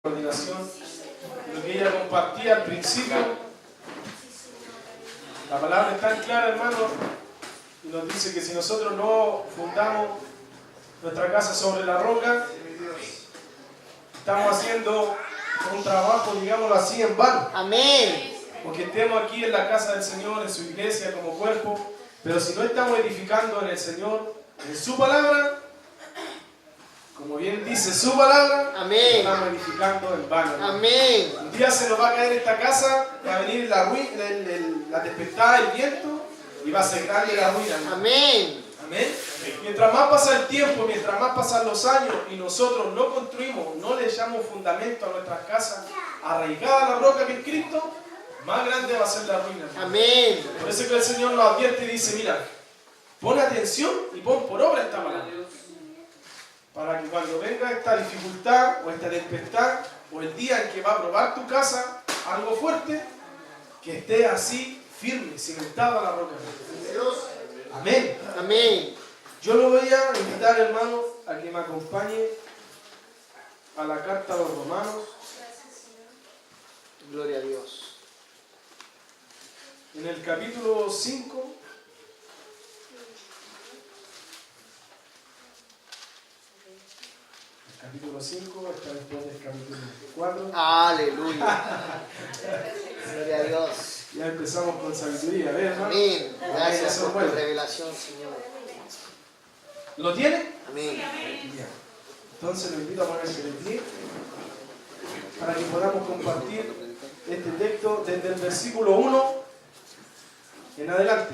coordinación, lo que ella compartía al principio. La palabra es tan clara, hermano, y nos dice que si nosotros no fundamos nuestra casa sobre la roca, estamos haciendo un trabajo, digámoslo así, en vano. Amén. Porque estemos aquí en la casa del Señor, en su iglesia como cuerpo, pero si no estamos edificando en el Señor, en su palabra, como bien dice su palabra, amén, estamos edificando en vano. Amén. Un día se nos va a caer esta casa, va a venir la tempestad, el viento, y va a ser grande la ruina. Amén. Amén. Mientras más pasa el tiempo, mientras más pasan los años y nosotros no construimos, no le echamos fundamento a nuestras casas arraigadas a la roca que es Cristo, más grande va a ser la ruina. Amén. Por eso que el Señor nos advierte y dice, mira, pon atención y pon por obra esta palabra. Para que cuando venga esta dificultad o esta tempestad o el día en que va a probar tu casa algo fuerte, que esté así firme, cimentado a la roca. Amén. Amén. Yo lo voy a invitar, hermano, a que me acompañe a la carta a los Romanos. Gloria a Dios. En el capítulo 5. Capítulo 5 está después del capítulo 4. Aleluya. Gloria a Dios. Ya empezamos con sabiduría, ¿ves, hermano? Amén. Gracias por tu bueno. revelación, Señor. ¿Lo tiene? Amén. Ya. Entonces lo invito a ponerse de pie para que podamos compartir este texto desde el versículo 1 en adelante.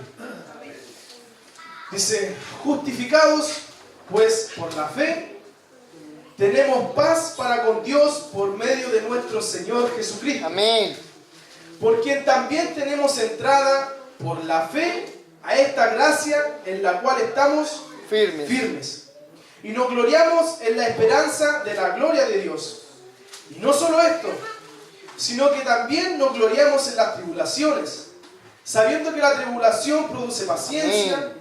Dice, justificados pues por la fe, tenemos paz para con Dios por medio de nuestro Señor Jesucristo. Amén. Por quien también tenemos entrada por la fe a esta gracia en la cual estamos firmes. Y nos gloriamos en la esperanza de la gloria de Dios. Y no solo esto, sino que también nos gloriamos en las tribulaciones, sabiendo que la tribulación produce paciencia, amén,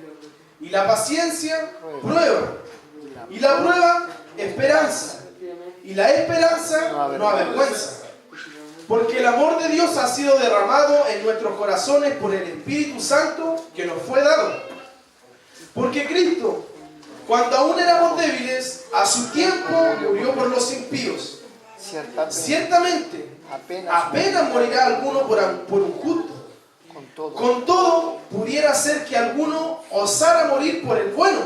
y la paciencia prueba, y la prueba esperanza, y la esperanza no avergüenza, porque el amor de Dios ha sido derramado en nuestros corazones por el Espíritu Santo que nos fue dado. Porque Cristo, cuando aún éramos débiles, a su tiempo murió por los impíos. Ciertamente, apenas morirá alguno por un justo. Con todo, pudiera ser que alguno osara morir por el bueno.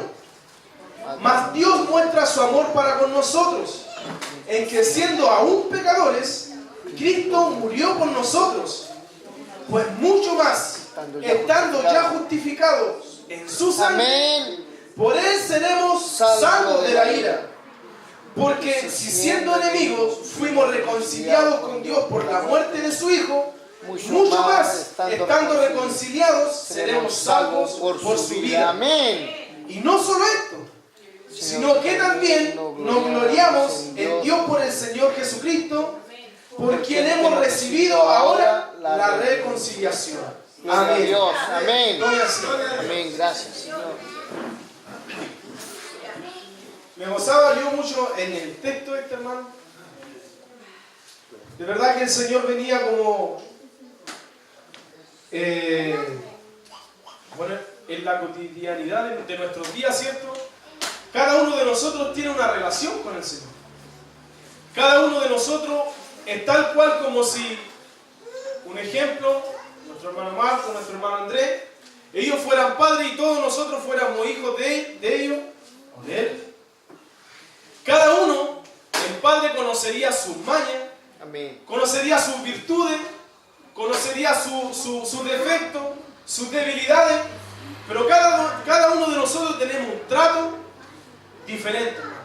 Mas Dios muestra su amor para con nosotros, en que siendo aún pecadores, Cristo murió por nosotros. Pues mucho más, estando ya justificados en su sangre, amén, por él seremos salvos de la ira. Porque si siendo enemigos fuimos reconciliados con Dios por la muerte de su Hijo, mucho más, estando reconciliados, seremos salvos por su vida. Amén. Y no solo esto, sino que también nos gloriamos en Dios por el Señor Jesucristo, por quien hemos recibido ahora la reconciliación. Amén. Dios. Amén. Amén. Gracias, Señor. Me gozaba yo mucho en el texto este, hermano. De verdad que el Señor venía como en la cotidianidad de nuestros días, ¿cierto? Cada uno de nosotros tiene una relación con el Señor. Cada uno de nosotros es tal cual como si, un ejemplo, nuestro hermano Marco, nuestro hermano Andrés, ellos fueran padres y todos nosotros fuéramos hijos de ellos o de él. Cada uno, el padre conocería sus mañas, amén, conocería sus virtudes, conocería sus defectos, sus debilidades, pero cada uno de nosotros tenemos un trato diferente, hermano.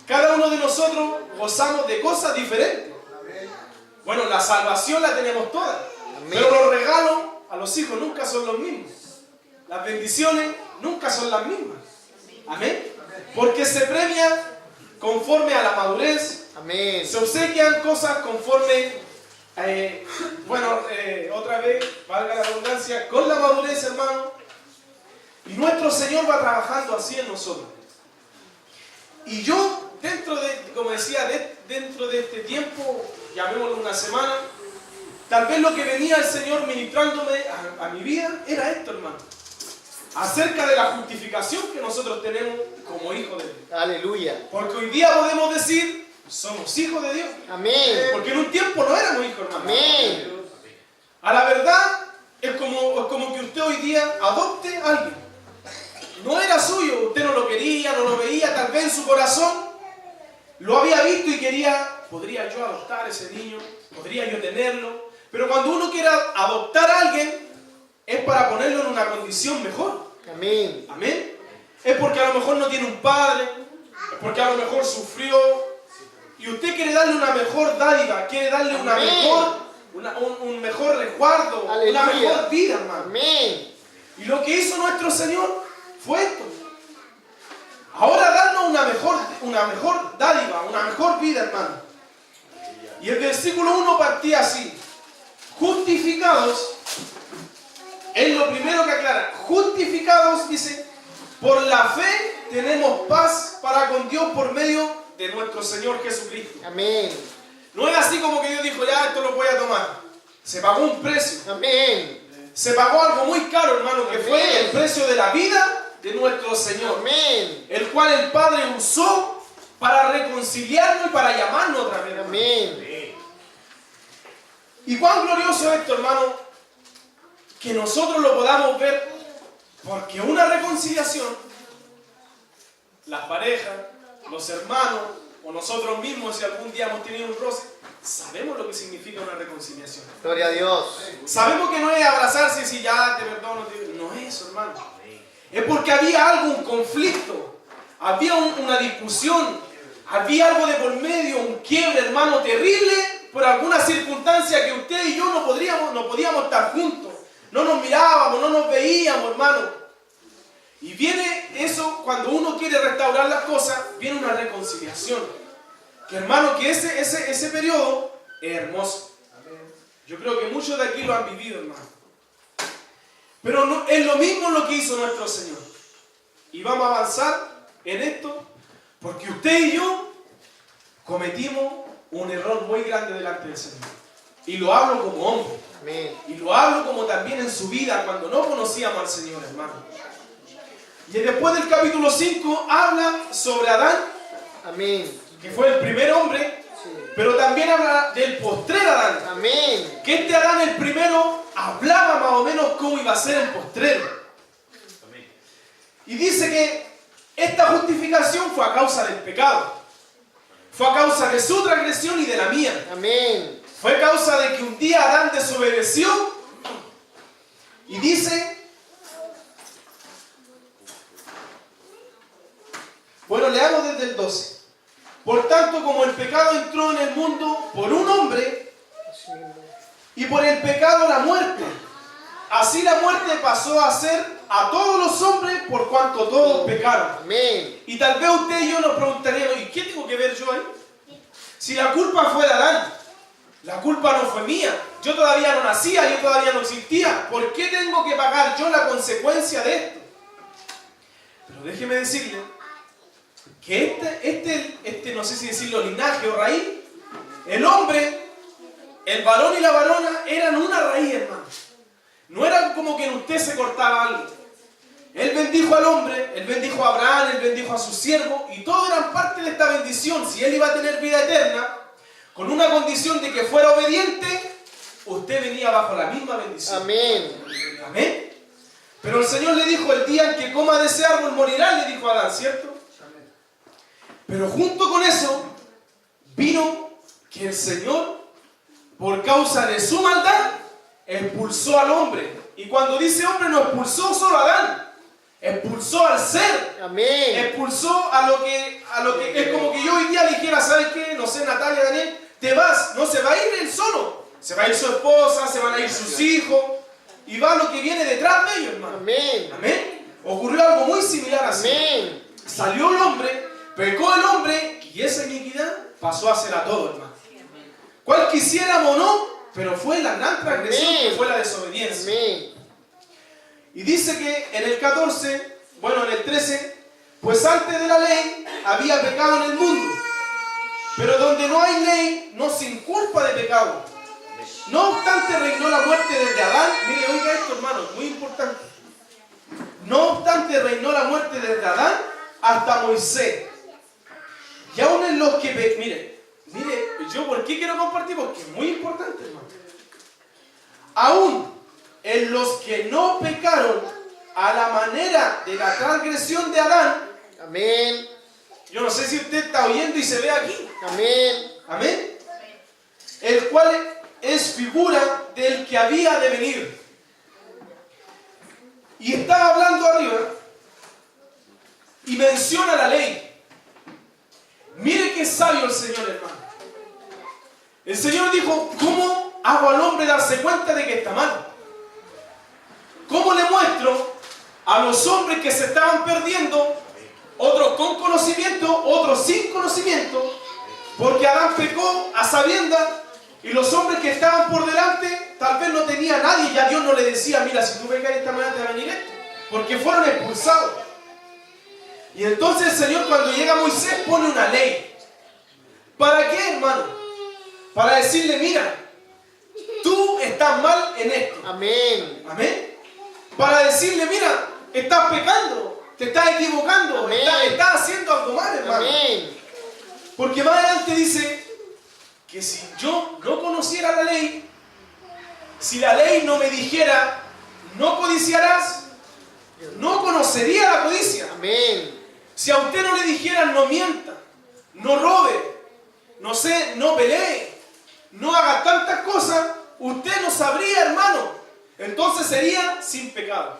Cada uno de nosotros gozamos de cosas diferentes. Bueno, la salvación la tenemos todas, pero los regalos a los hijos nunca son los mismos. Las bendiciones nunca son las mismas. Amén. Porque se premia conforme a la madurez. amén, Se obsequian cosas conforme, otra vez, valga la redundancia, con la madurez, hermano. Y nuestro Señor va trabajando así en nosotros. Y yo, dentro de como decía, dentro de este tiempo, llamémoslo una semana, tal vez lo que venía el Señor ministrándome a mi vida era esto, hermano. Acerca de la justificación que nosotros tenemos como hijos de Dios. Aleluya. Porque hoy día podemos decir, somos hijos de Dios. Amén. Porque en un tiempo no éramos hijos, hermano. Amén. A la verdad, es como que usted hoy día adopte a alguien. No era suyo, usted no lo quería, no lo veía, tal vez en su corazón lo había visto y quería, podría yo adoptar a ese niño, podría yo tenerlo. Pero cuando uno quiere adoptar a alguien, es para ponerlo en una condición mejor. Amén. Amén. Es porque a lo mejor no tiene un padre, es porque a lo mejor sufrió, y usted quiere darle una mejor dádiva, quiere darle una mejor, un mejor resguardo, Aleluya. una mejor vida, hermano. Amén. Y lo que hizo nuestro Señor fue esto. Ahora darnos una mejor dádiva, una mejor vida, hermano. Y el versículo 1 partía así. Justificados, es lo primero que aclara. Justificados, dice, por la fe tenemos paz para con Dios por medio de nuestro Señor Jesucristo. Amén. No es así como que Dios dijo, ya, esto lo voy a tomar. Se pagó un precio. Amén. Se pagó algo muy caro, hermano, que Amén. fue el precio de la vida de nuestro Señor. Amén. El cual el Padre usó para reconciliarnos y para llamarnos otra vez. Amén. Y cuán glorioso es esto, hermano, que nosotros lo podamos ver, porque una reconciliación, las parejas, los hermanos, o nosotros mismos, si algún día hemos tenido un roce, sabemos lo que significa una reconciliación. Gloria a Dios. Sabemos que no es abrazarse y decir ya te perdono, no es eso, hermano. Es porque había algo, un conflicto, había una discusión, había algo de por medio, un quiebre, hermano, terrible, por alguna circunstancia que usted y yo no podíamos estar juntos. No nos mirábamos, no nos veíamos, hermano. Y viene eso, cuando uno quiere restaurar las cosas, viene una reconciliación. Que hermano, que ese periodo es hermoso. Yo creo que muchos de aquí lo han vivido, hermano. Pero no, es lo mismo lo que hizo nuestro Señor. Y vamos a avanzar en esto, porque usted y yo cometimos un error muy grande delante del Señor. Y lo hablo como hombre. Amén. Y lo hablo como también en su vida, cuando no conocíamos al Señor, hermano. Y después del capítulo 5 habla sobre Adán, Amén. que fue el primer hombre, Sí. pero también habla del postrer Adán. Amén. Que este Adán, el primero, hablaba más o menos cómo iba a ser el postrero. Y dice que esta justificación fue a causa del pecado. Fue a causa de su transgresión y de la mía. Amén. Fue a causa de que un día Adán desobedeció. Y dice... Bueno, leamos desde el 12. Por tanto, como el pecado entró en el mundo por un hombre, y por el pecado la muerte, así la muerte pasó a ser a todos los hombres por cuanto todos pecaron. Amén. Y tal vez usted y yo nos preguntaríamos, ¿y qué tengo que ver yo ahí? Si la culpa fue de Adán, la culpa no fue mía. Yo todavía no nacía, yo todavía no existía. ¿Por qué tengo que pagar yo la consecuencia de esto? Pero déjeme decirle que no sé si decirlo linaje o raíz, el hombre, el varón y la varona eran una raíz, hermano. No era como que en usted se cortaba algo. Él bendijo al hombre, él bendijo a Abraham, él bendijo a sus siervos, y todos eran parte de esta bendición. Si él iba a tener vida eterna, con una condición de que fuera obediente, usted venía bajo la misma bendición. Amén. Amén. Pero el Señor le dijo, el día en que coma de ese árbol morirá, le dijo a Adán, ¿cierto? Pero junto con eso, vino que el Señor, por causa de su maldad, expulsó al hombre. Y cuando dice hombre, no expulsó solo a Adán, expulsó al ser. Amén. Expulsó a lo que es como que yo hoy día dijera, ¿sabes qué? No sé, Natalia, Daniel, te vas. No se va a ir él solo. Se va a ir su esposa, se van a ir sus hijos. Y va lo que viene detrás de ellos, hermano. Amén. Amén. Ocurrió algo muy similar así. Amén. Salió el hombre, pecó el hombre, y esa iniquidad pasó a ser a todo, hermano. Cual quisiéramos o no, pero fue la gran transgresión que fue la desobediencia. Amén. Y dice que en el 14, bueno, en el 13, pues antes de la ley había pecado en el mundo, Pero donde no hay ley, no se inculpa de pecado. No obstante reinó la muerte desde Adán. Mire, oiga esto, hermano, muy importante. No obstante reinó la muerte desde Adán hasta Moisés. Y aún en los que... Mire, yo ¿por qué quiero compartir? Porque es muy importante, hermano. Aún en los que no pecaron a la manera de la transgresión de Adán. Amén. Yo no sé si usted está oyendo y se ve aquí. Amén. Amén. El cual es figura del que había de venir. Y estaba hablando arriba y menciona la ley. Mire qué sabio el Señor, hermano. El Señor dijo, ¿cómo hago al hombre darse cuenta de que está mal? ¿Cómo le muestro a los hombres que se estaban perdiendo, otros con conocimiento, otros sin conocimiento? Porque Adán pecó a sabiendas y los hombres que estaban por delante tal vez no tenía nadie, ya Dios no le decía, mira, si tú pecas de esta manera te va a venir esto, porque fueron expulsados. Y entonces el Señor, cuando llega Moisés, pone una ley. ¿Para qué, hermano? Para decirle, mira, tú estás mal en esto. Amén. Amén. Para decirle, mira, estás pecando, te estás equivocando, estás haciendo algo mal, hermano. Amén. Porque más adelante dice que si yo no conociera la ley, si la ley no me dijera, no codiciarás, no conocería la codicia. Amén. Si a usted no le dijeran, no mienta, no robe, no pelee, no haga tantas cosas, usted no sabría, hermano. Entonces sería sin pecado.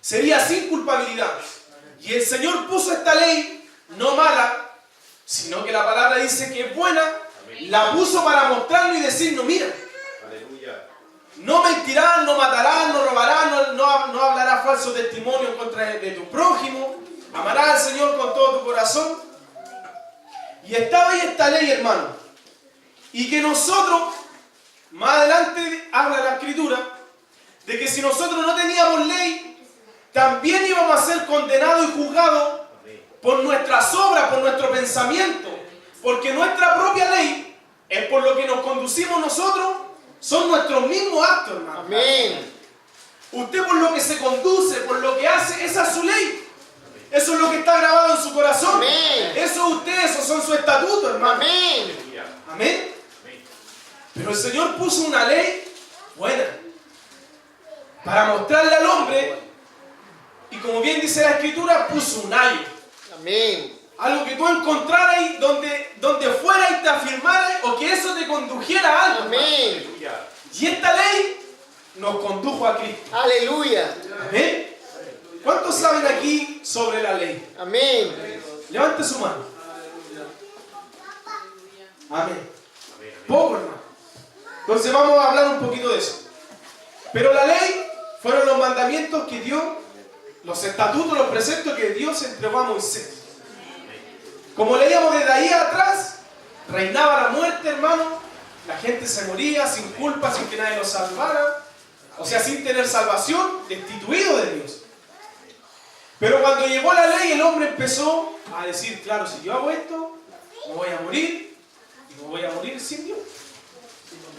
Sería sin culpabilidad. Y el Señor puso esta ley, no mala, sino que la palabra dice que es buena. La puso para mostrarlo y decirnos, mira, no mentirás, no matarás, no robarás, no hablarás falso testimonio en contra de tu prójimo, amarás al Señor con todo tu corazón. Y estaba ahí esta ley, hermano. Y que nosotros, más adelante habla la Escritura, de que si nosotros no teníamos ley, también íbamos a ser condenados y juzgados por nuestras obras, por nuestro pensamiento. Porque nuestra propia ley es por lo que nos conducimos nosotros, son nuestros mismos actos, hermano. Amén. Usted por lo que se conduce, por lo que hace, esa es su ley. Eso es lo que está grabado en su corazón. Amén. Eso es usted, esos son sus estatutos, hermano. Amén. Amén. Pero el Señor puso una ley buena para mostrarle al hombre, y como bien dice la Escritura, puso un ayo. Amén. Algo que tú encontraras ahí donde fuera y te afirmaras, o que eso te condujera a algo. Amén. Y esta ley nos condujo a Cristo. Aleluya. Amén. ¿Cuántos saben aquí sobre la ley? Amén. Levante su mano. Amén. Poco, hermano. Entonces vamos a hablar un poquito de eso. Pero la ley fueron los mandamientos que Dios, los estatutos, los preceptos que Dios entregó a Moisés. Como leíamos desde ahí atrás, reinaba la muerte, hermano. La gente se moría sin culpa, sin que nadie los salvara. O sea, sin tener salvación, destituido de Dios. Pero cuando llegó la ley, el hombre empezó a decir, claro, si yo hago esto, me voy a morir, y me voy a morir sin Dios.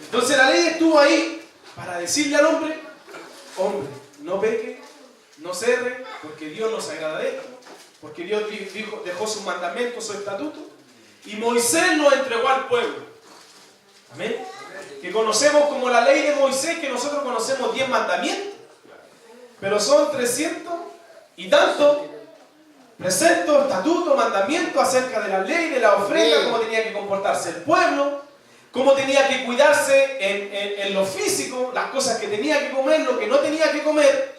Entonces la ley estuvo ahí para decirle al hombre, hombre, no peque, no cerre, porque Dios nos agrada de esto. Porque Dios dejó sus mandamientos, sus estatutos. Y Moisés nos entregó al pueblo. Amén. Que conocemos como la ley de Moisés, que nosotros conocemos 10 mandamientos. Pero son 300 y tantos preceptos, estatutos, mandamientos acerca de la ley, de la ofrenda, cómo tenía que comportarse el pueblo, cómo tenía que cuidarse en lo físico, las cosas que tenía que comer, lo que no tenía que comer.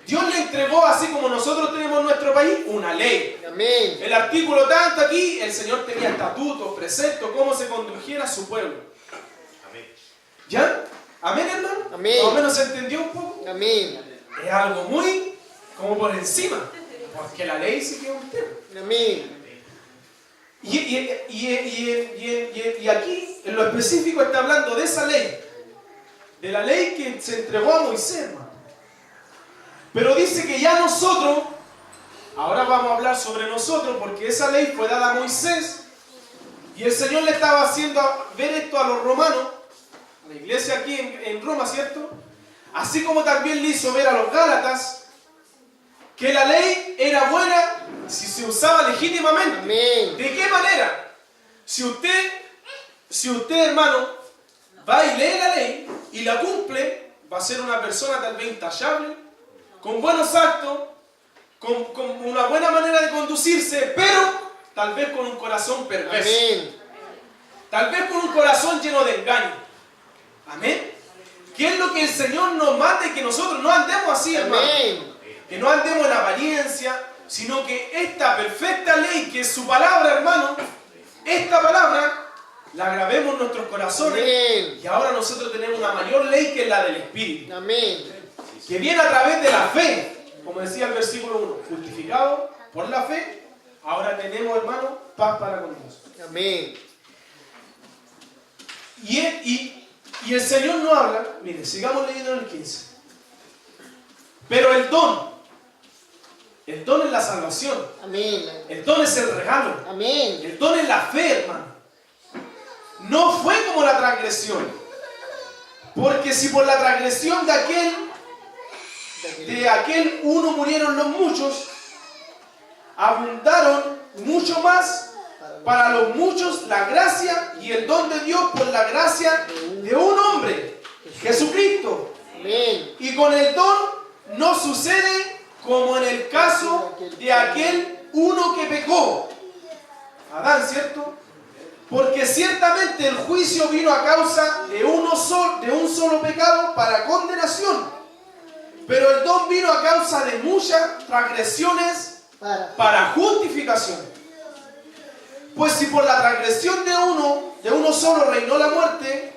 Dios le entregó, así como nosotros tenemos en nuestro país, una ley. Amén. El artículo tanto aquí, el Señor tenía estatutos, preceptos, cómo se condujera a su pueblo. Amén. ¿Ya? ¿Amén, hermano? Amén. ¿Más o menos se entendió un poco? Amén. Es algo muy como por encima, porque la ley sí que es un tema. Amén. Y aquí, en lo específico, está hablando de esa ley, de la ley que se entregó a Moisés, hermano. Pero dice que ya nosotros, ahora vamos a hablar sobre nosotros, porque esa ley fue dada a Moisés, Y el Señor le estaba haciendo ver esto a los romanos, a la iglesia aquí en Roma, ¿cierto? Así como también le hizo ver a los gálatas que la ley era buena si se usaba legítimamente. Amén. ¿De qué manera? Si usted, hermano, va y lee la ley y la cumple, va a ser una persona tal vez intachable, con buenos actos, con una buena manera de conducirse, pero tal vez con un corazón perverso. Amén. Tal vez con un corazón lleno de engaño. Amén. ¿Qué es lo que el Señor nos manda y que nosotros no andemos así, hermano? Amén. Que no andemos en apariencia, sino que esta perfecta ley, que es su palabra, hermano, esta palabra la grabemos en nuestros corazones. Amén. Y ahora nosotros tenemos una mayor ley que es la del Espíritu, Amén. que viene a través de la fe, como decía el versículo 1, justificado por la fe. Ahora tenemos, hermano, paz para con Dios. Amén. Y el Señor nos habla, mire, sigamos leyendo en el 15. Pero el don es la salvación. Amén. El don es el regalo. Amén. El don es la fe, hermano. No fue como la transgresión. Porque si por la transgresión de aquel uno murieron los muchos, abundaron mucho más para los muchos la gracia y el don de Dios por la gracia de un hombre, Jesucristo. Amén. Y con el don no sucede como en el caso de aquel uno que pecó, Adán, ¿cierto? Porque ciertamente el juicio vino a causa de un solo pecado para condenación, pero el don vino a causa de muchas transgresiones para justificación. Pues si por la transgresión de uno solo reinó la muerte,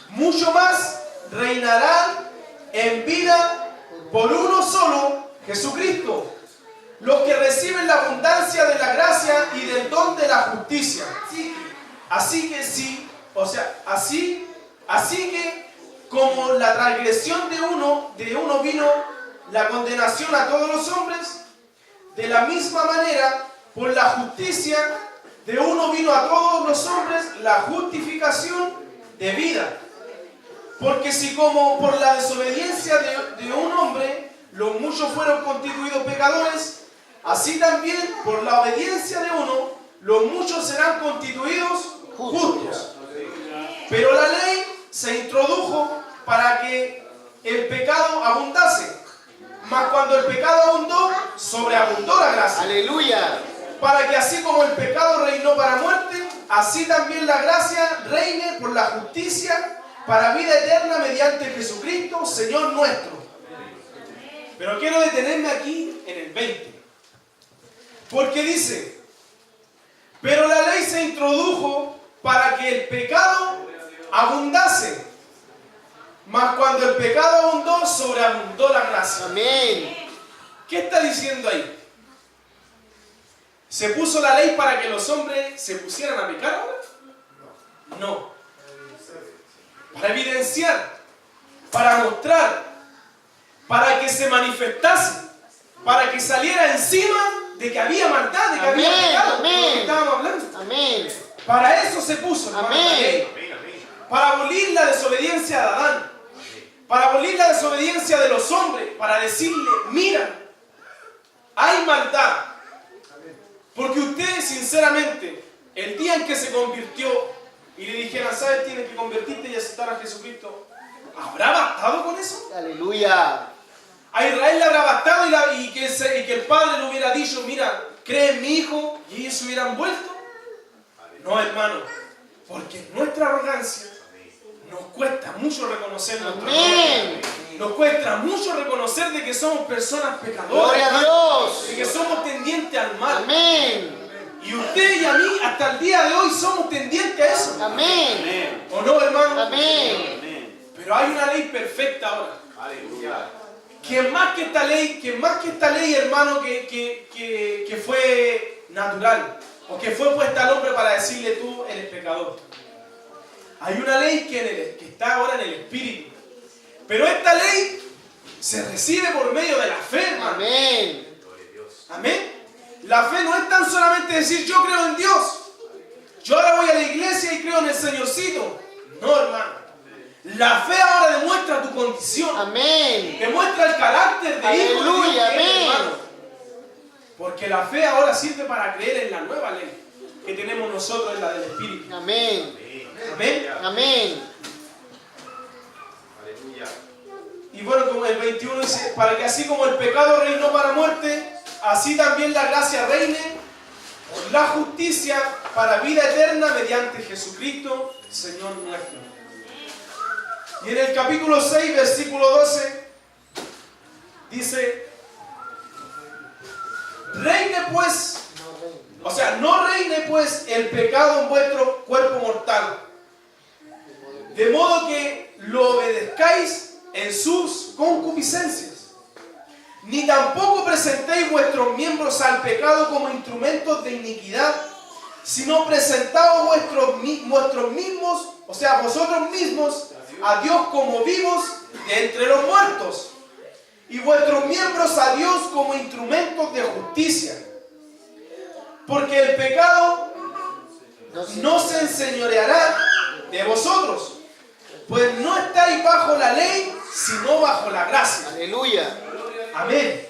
mucho más reinarán en vida por uno solo, Jesucristo, los que reciben la abundancia de la gracia y del don de la justicia. Así que como la transgresión de uno vino la condenación a todos los hombres, de la misma manera, por la justicia de uno vino a todos los hombres la justificación de vida. Porque si como por la desobediencia de un hombre los muchos fueron constituidos pecadores, así también por la obediencia de uno los muchos serán constituidos justos. Pero la ley se introdujo para que el pecado abundase. Mas cuando el pecado abundó, sobreabundó la gracia. Aleluya. Para que así como el pecado reinó para muerte, así también la gracia reine por la justicia para vida eterna mediante Jesucristo, Señor nuestro. Pero quiero detenerme aquí en el 20. Porque dice, pero la ley se introdujo para que el pecado abundase. Mas cuando el pecado abundó, sobreabundó la gracia. Amén. ¿Qué está diciendo ahí? ¿Se puso la ley para que los hombres se pusieran a pecar ahora? No. Para evidenciar, para mostrar, para que se manifestase, para que saliera encima de que había maldad, de que había pecado. Amén. Lo que estábamos hablando. Amén. Para eso se puso, hermano, la ley. Para abolir la desobediencia de Adán. Para abolir la desobediencia de los hombres. Para decirle, mira, hay maldad. Porque usted, sinceramente, el día en que se convirtió y le dijeran, ¿sabes? Tienes que convertirte y aceptar a Jesucristo. ¿Habrá bastado con eso? Aleluya. A Israel le habrá bastado y que el padre le hubiera dicho, mira, cree en mi hijo, y ellos se hubieran vuelto. No, hermano, porque en nuestra arrogancia nos cuesta mucho reconocer nuestro Amén. error. Nos cuesta mucho reconocer de que somos personas pecadoras. Gloria a Dios. De que somos tendientes al mal. Amén. Y usted y a mí, hasta el día de hoy, somos tendientes a eso. Amén. ¿O no, hermano? Amén. Pero hay una ley perfecta ahora. Aleluya. Que más que esta ley, hermano, que fue natural, o que fue puesta al hombre para decirle tú eres pecador. Hay una ley que está ahora en el Espíritu. Pero esta ley se recibe por medio de la fe, hermano. Amén. Amén. La fe no es tan solamente decir yo creo en Dios. Yo ahora voy a la iglesia y creo en el Señorcito. No, hermano. La fe ahora demuestra tu condición. Amén. Demuestra el carácter de hijo de Dios que Aleluya, eres, amén. hermano. Porque la fe ahora sirve para creer en la nueva ley que tenemos nosotros, en la del Espíritu. Amén. Amén. Amén. Y bueno, como el 21 dice, para que así como el pecado reinó para muerte, así también la gracia reine por la justicia para vida eterna mediante Jesucristo, Señor nuestro. Y en el capítulo 6, versículo 12, dice, reine pues, o sea, no reine pues el pecado en vuestro cuerpo mortal, de modo que lo obedezcáis en sus concupiscencias, ni tampoco presentéis vuestros miembros al pecado como instrumentos de iniquidad, sino presentaos vuestros mismos, o sea, vosotros mismos, a Dios como vivos de entre los muertos, y vuestros miembros a Dios como instrumentos de justicia. Porque el pecado no se enseñoreará de vosotros, pues no estáis bajo la ley, sino bajo la gracia. Aleluya. Amén.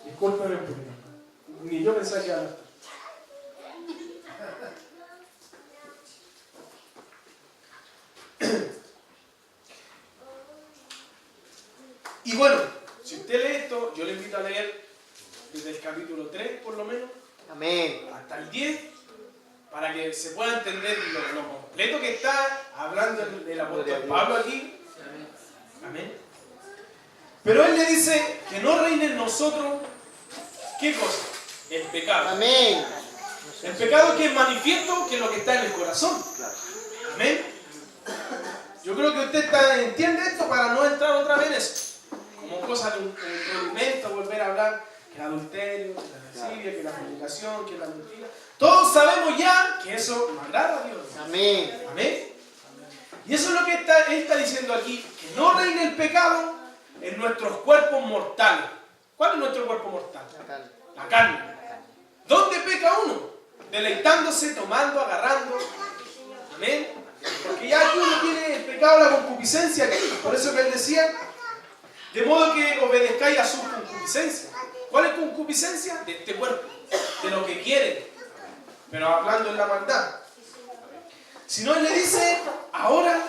Discúlpeme un poquito. Ni yo pensaba que iba a hablar. Y bueno, si usted lee esto, yo le invito a leer desde el capítulo 3, por lo menos, Amén. hasta el 10, para que se pueda entender lo completo que está hablando el apóstol Pablo aquí. Amén. Pero él le dice que no reine en nosotros, ¿qué cosa? El pecado. Amén. El pecado que es manifiesto, que es lo que está en el corazón. Amén. Yo creo que usted entiende esto para no entrar otra vez en eso. Como cosas de un rudimento, volver a hablar que el adulterio, que la lascivia, que la fornicación, que la mentira. Todos sabemos ya que eso no agrada a Dios. Amén. Amén. Y eso es lo que él está diciendo aquí, que no reine el pecado en nuestros cuerpos mortales. ¿Cuál es nuestro cuerpo mortal? La carne. ¿Dónde peca uno? Deleitándose, tomando, agarrando. Amén. Porque ya aquí uno tiene el pecado, la concupiscencia. Por eso que él decía, de modo que obedezcáis a su concupiscencia. ¿Cuál es concupiscencia? De este cuerpo, de lo que quiere, pero hablando en la maldad. Si no, él le dice, ahora,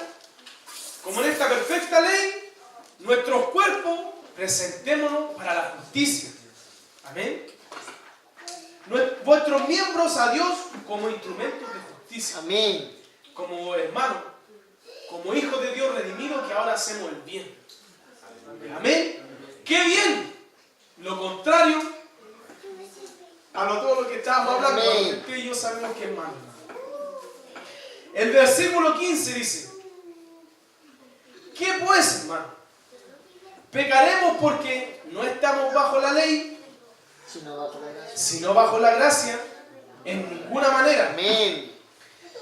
como en esta perfecta ley, nuestros cuerpos presentémonos para la justicia. Amén. Vuestros miembros a Dios como instrumentos de justicia. Amén. Como hermanos, como hijos de Dios redimidos que ahora hacemos el bien. Amén. ¡Qué bien! Lo contrario a todo lo que estábamos hablando, lo que usted y yo sabemos que es malo. El versículo 15 dice, ¿qué pues, hermano? ¿Pecaremos porque no estamos bajo la ley, sino bajo la gracia? En ninguna manera. Amén.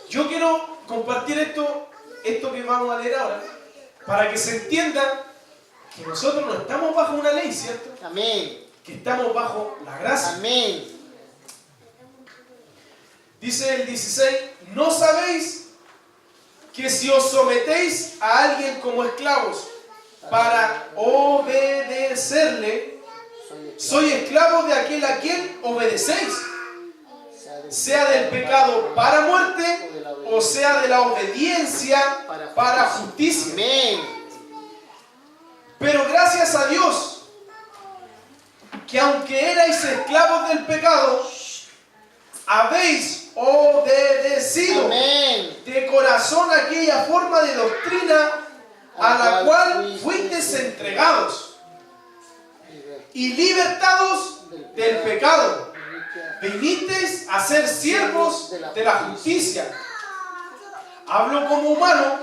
Yo quiero compartir esto que vamos a leer ahora, para que se entienda que nosotros no estamos bajo una ley, ¿cierto? Amén. Que estamos bajo la gracia. Amén. Dice el 16, ¿no sabéis que si os sometéis a alguien como esclavos para obedecerle, sois esclavos de aquel a quien obedecéis? Sea del pecado para muerte o sea de la obediencia para justicia. Amén. Pero gracias a Dios, que aunque erais esclavos del pecado, habéis obedecido de corazón aquella forma de doctrina a la cual fuisteis entregados y libertados del pecado. Vinisteis a ser siervos de la justicia. Hablo como humano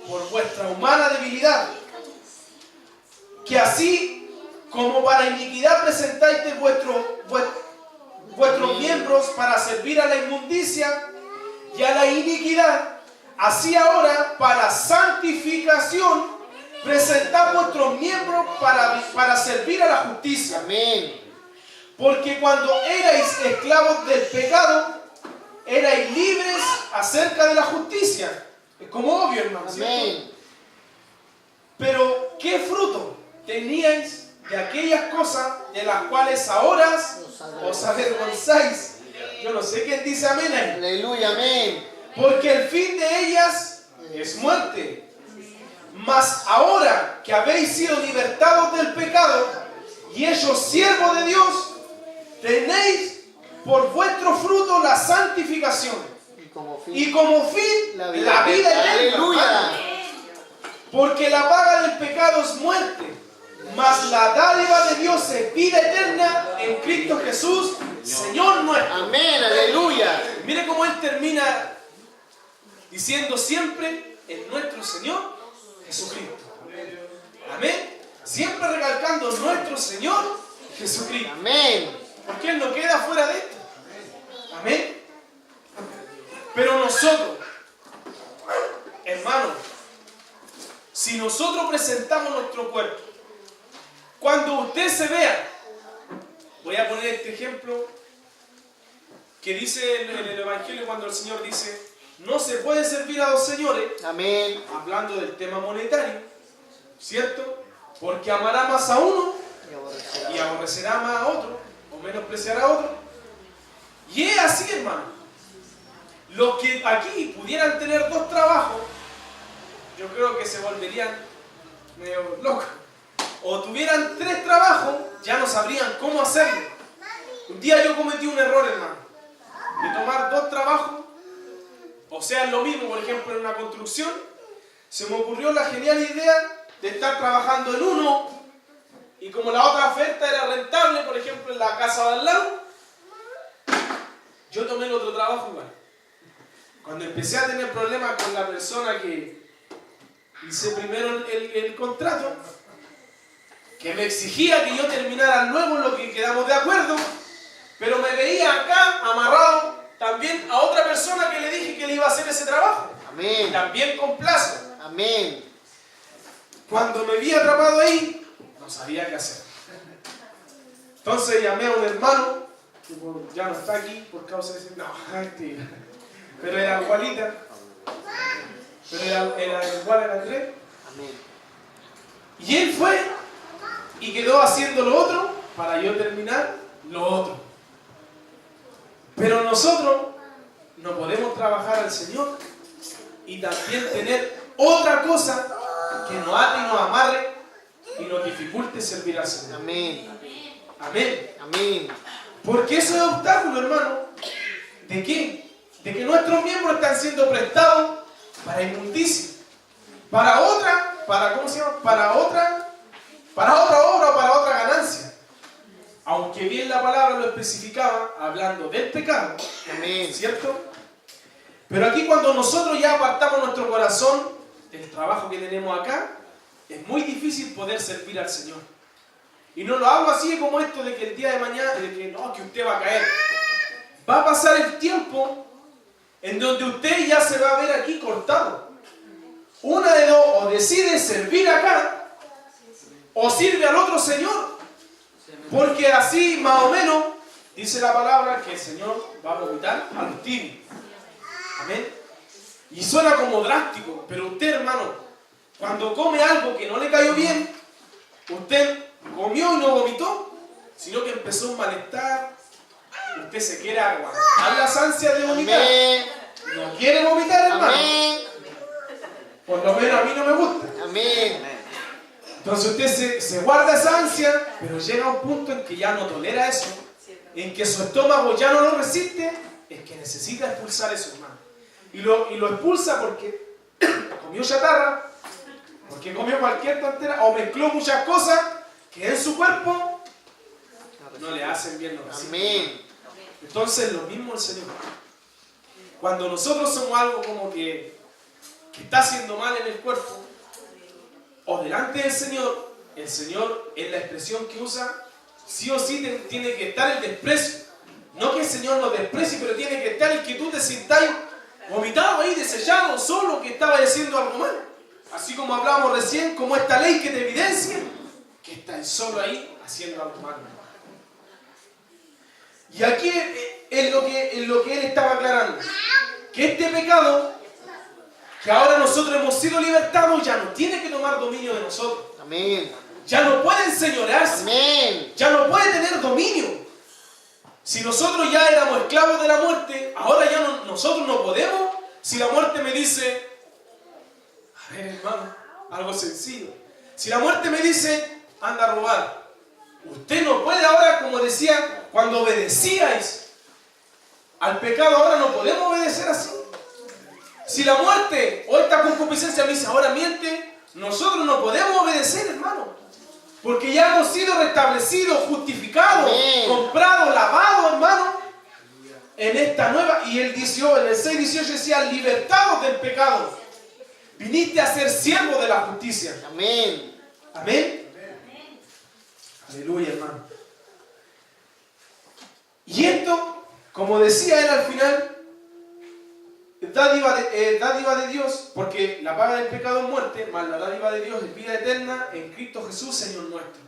por vuestra humana debilidad, que así como para iniquidad presentáis vuestros miembros para servir a la inmundicia y a la iniquidad, así ahora para santificación presentad vuestros miembros para servir a la justicia. Amén. Porque cuando erais esclavos del pecado, erais libres acerca de la justicia. Es como obvio, hermano, ¿cierto? Amén. Pero, ¿qué fruto teníais de aquellas cosas de las cuales ahora os avergonzáis? Yo no sé quién dice amén ahí. Aleluya, amén. Porque el fin de ellas es muerte. Mas ahora que habéis sido libertados del pecado y hechos siervos de Dios, tenéis por vuestro fruto la santificación y como fin la vida eterna. Aleluya. Porque la paga del pecado es muerte, mas la dádiva de Dios es vida eterna en Cristo Jesús, Señor nuestro. Amén, aleluya. Mire cómo Él termina diciendo siempre en nuestro Señor Jesucristo. Amén. Siempre recalcando nuestro Señor Jesucristo. Amén. Porque Él no queda fuera de esto. Amén. Pero nosotros, hermanos, si nosotros presentamos nuestro cuerpo, cuando usted se vea, voy a poner este ejemplo que dice en el Evangelio cuando el Señor dice, no se puede servir a dos señores, Amén. hablando del tema monetario, ¿cierto? Porque amará más a uno y aborrecerá más a otro, o menospreciará a otro. Y es así, hermano. Los que aquí pudieran tener dos trabajos, yo creo que se volverían medio locos. O tuvieran tres trabajos, ya no sabrían cómo hacerlo. Un día yo cometí un error, hermano, de tomar dos trabajos, o sea, lo mismo, por ejemplo, en una construcción, se me ocurrió la genial idea de estar trabajando en uno, y como la otra oferta era rentable, por ejemplo, en la casa de al lado, yo tomé el otro trabajo igual. Cuando empecé a tener problemas con la persona que hice primero el contrato, que me exigía que yo terminara luego lo que quedamos de acuerdo, pero me veía acá amarrado también a otra persona que le dije que le iba a hacer ese trabajo. Amén. También con plazo. Amén. Cuando me vi atrapado ahí, no sabía qué hacer. Entonces llamé a un hermano, que ya no está aquí por causa de ese... No, mentira. Pero era igualita. Pero era igual a Andrés. Amén. Y él fue y quedó haciendo lo otro para yo terminar lo otro. Pero nosotros no podemos trabajar al Señor y también tener otra cosa que nos ate y nos amarre y nos dificulte servir al Señor. Amén. Amén. Amén. Porque eso es obstáculo, hermano. ¿De qué? De que nuestros miembros están siendo prestados para inmundicia. Para otra, ¿cómo se llama? Para otra obra o para otra ganancia. Aunque bien la palabra lo especificaba, hablando del pecado. Amén. ¿Cierto? Pero aquí cuando nosotros ya apartamos nuestro corazón del trabajo que tenemos acá, es muy difícil poder servir al Señor. Y no lo hago así como esto de que el día de mañana, de que no, que usted va a caer. Va a pasar el tiempo en donde usted ya se va a ver aquí cortado. Una de dos, o decide servir acá, o sirve al otro Señor. Porque así, más o menos, dice la palabra que el Señor va a vomitar a los tibios. Amén. Y suena como drástico, pero usted, hermano, cuando come algo que no le cayó bien, usted comió y no vomitó, sino que empezó un malestar. Usted se quiere aguantar las ansias de vomitar. Amén. No quiere vomitar, hermano. Amén. Por lo menos a mí no me gusta. Amén. Entonces usted se guarda esa ansia, pero llega a un punto en que ya no tolera eso, en que su estómago ya no lo resiste, es que necesita expulsar eso, hermano. Y lo expulsa porque comió chatarra, porque comió cualquier tontera, o mezcló muchas cosas que en su cuerpo no le hacen bien. Amén. Entonces lo mismo el Señor. Cuando nosotros somos algo como que está haciendo mal en el cuerpo, o delante del Señor, el Señor en la expresión que usa, sí o sí tiene que estar el desprecio. No que el Señor nos desprecie, pero tiene que estar el que tú te sintáis vomitado ahí, desechado, solo que estaba haciendo algo mal. Así como hablábamos recién, como esta ley que te evidencia que estás solo ahí haciendo algo mal. Y aquí es lo que él estaba aclarando. Que este pecado, que ahora nosotros hemos sido libertados, ya no tiene que tomar dominio de nosotros. Amén. Ya no puede enseñorearse. Amén. Ya no puede tener dominio. Si nosotros ya éramos esclavos de la muerte, ahora ya nosotros no podemos. Si la muerte me dice, a ver hermano, algo sencillo. Si la muerte me dice, anda a robar, usted no puede ahora, como decía, cuando obedecíais al pecado, ahora no podemos obedecer así. Si la muerte o esta concupiscencia me dice, ahora miente, nosotros no podemos obedecer, hermano. Porque ya hemos sido restablecidos, justificados, comprados, lavados, hermano, en esta nueva. Y el 18, en el 6:18 decía, libertados del pecado. Viniste a ser siervo de la justicia. Amén. Amén. Aleluya, hermano. Y esto, como decía él al final, dádiva de Dios, porque la paga del pecado es muerte, mas la dádiva de Dios es vida eterna en Cristo Jesús, Señor nuestro.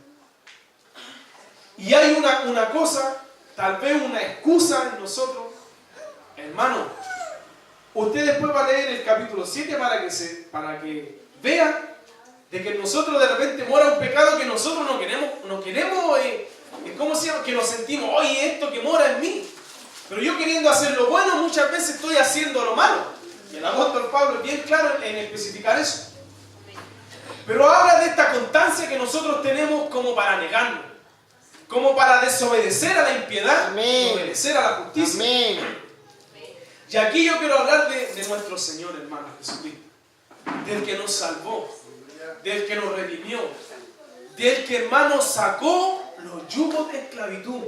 Y hay una cosa, tal vez una excusa en nosotros, hermano. Usted después va a leer el capítulo 7 para que vean de que nosotros de repente mora un pecado que nosotros no queremos, ¿cómo se llama? Que nos sentimos, oye, esto que mora en mí. Pero yo queriendo hacer lo bueno, muchas veces estoy haciendo lo malo. Y el apóstol Pablo es bien claro en especificar eso. Pero habla de esta constancia que nosotros tenemos como para negarnos, como para desobedecer a la impiedad, obedecer a la justicia. Amén. Y aquí yo quiero hablar de nuestro Señor, hermano Jesucristo, del que nos salvó, del que nos redimió, del que, hermano, sacó los yugos de esclavitud.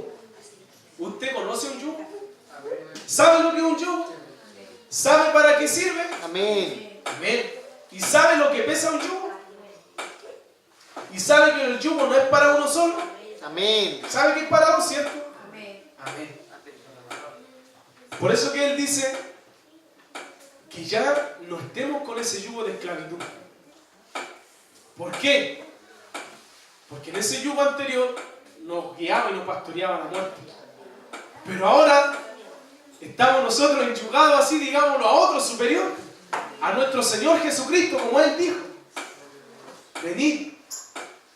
¿Usted conoce un yugo? ¿Sabe lo que es un yugo? ¿Sabe para qué sirve? Amén. Amén. ¿Y sabe lo que pesa un yugo? ¿Y sabe que el yugo no es para uno solo? Amén. ¿Sabe que es para dos, cierto? Amén. Amén. Por eso que él dice que ya no estemos con ese yugo de esclavitud. ¿Por qué? Porque en ese yugo anterior nos guiaba y nos pastoreaba la muerte. Pero ahora estamos nosotros enyugados así, digámoslo, a otro superior, a nuestro Señor Jesucristo, como Él dijo. Venid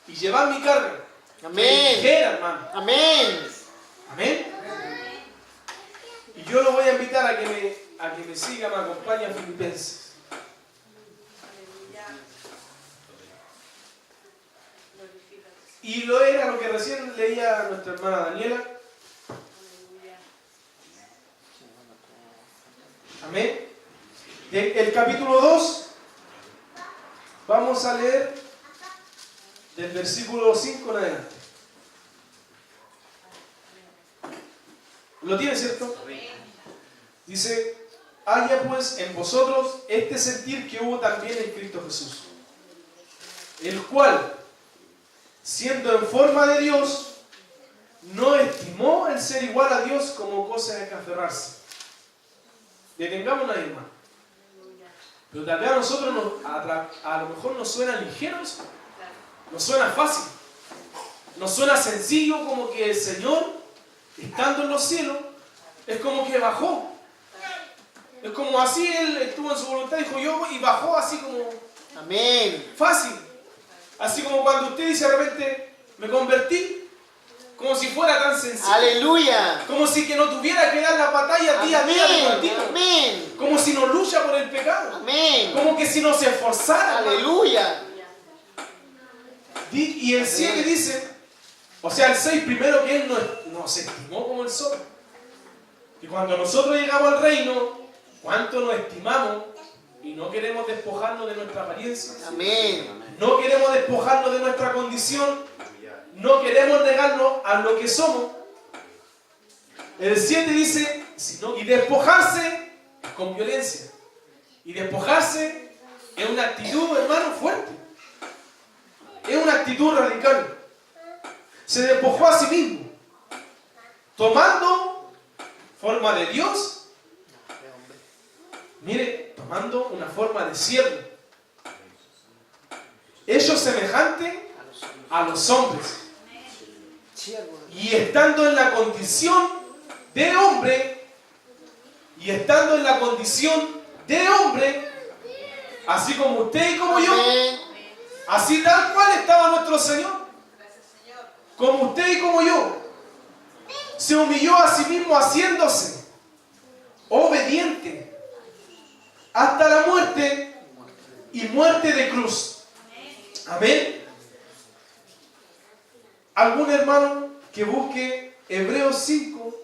y llevad mi carga. Amén. Ligera, hermano. Amén. Amén. Y yo lo voy a invitar a que me siga, me acompañe a Filipenses. Y era lo que recién leía nuestra hermana Daniela. Amén. El capítulo 2, vamos a leer del versículo 5 en adelante. ¿Lo tiene, cierto? Dice, haya pues en vosotros este sentir que hubo también en Cristo Jesús, el cual, siendo en forma de Dios, no estimó el ser igual a Dios como cosa de que aferrarse. Detengámonos ahí, hermano. Pero tal vez a nosotros a lo mejor nos suena ligero eso. Nos suena fácil. Nos suena sencillo, como que el Señor, estando en los cielos, es como que bajó. Es como así Él estuvo en su voluntad, dijo yo, y bajó así como... Amén. Fácil. Así como cuando usted dice de repente, me convertí, como si fuera tan sencillo. Aleluya. Como si que no tuviera que dar la batalla día a día de continuo. Amén. Como si no lucha por el pecado. Amén. Como que si no se esforzara. Aleluya. Y el 7 dice, o sea, el 6 primero, que Él nos estimó como el sol. Y cuando nosotros llegamos al reino, ¿cuánto nos estimamos? Y no queremos despojarnos de nuestra apariencia. Amén. No queremos despojarnos de nuestra condición. No queremos negarnos a lo que somos. El 7 dice, y despojarse con violencia. Y despojarse es una actitud, hermano, fuerte. Es una actitud radical. Se despojó a sí mismo, tomando forma de Dios. Mire, tomando una forma de siervo. Hecho semejante a los hombres. Y estando en la condición de hombre y estando en la condición de hombre, así como usted y como yo, Amén. así tal cual estaba nuestro Señor, como usted y como yo, se humilló a sí mismo haciéndose obediente hasta la muerte y muerte de cruz. Amén. ¿Algún hermano que busque Hebreos 5,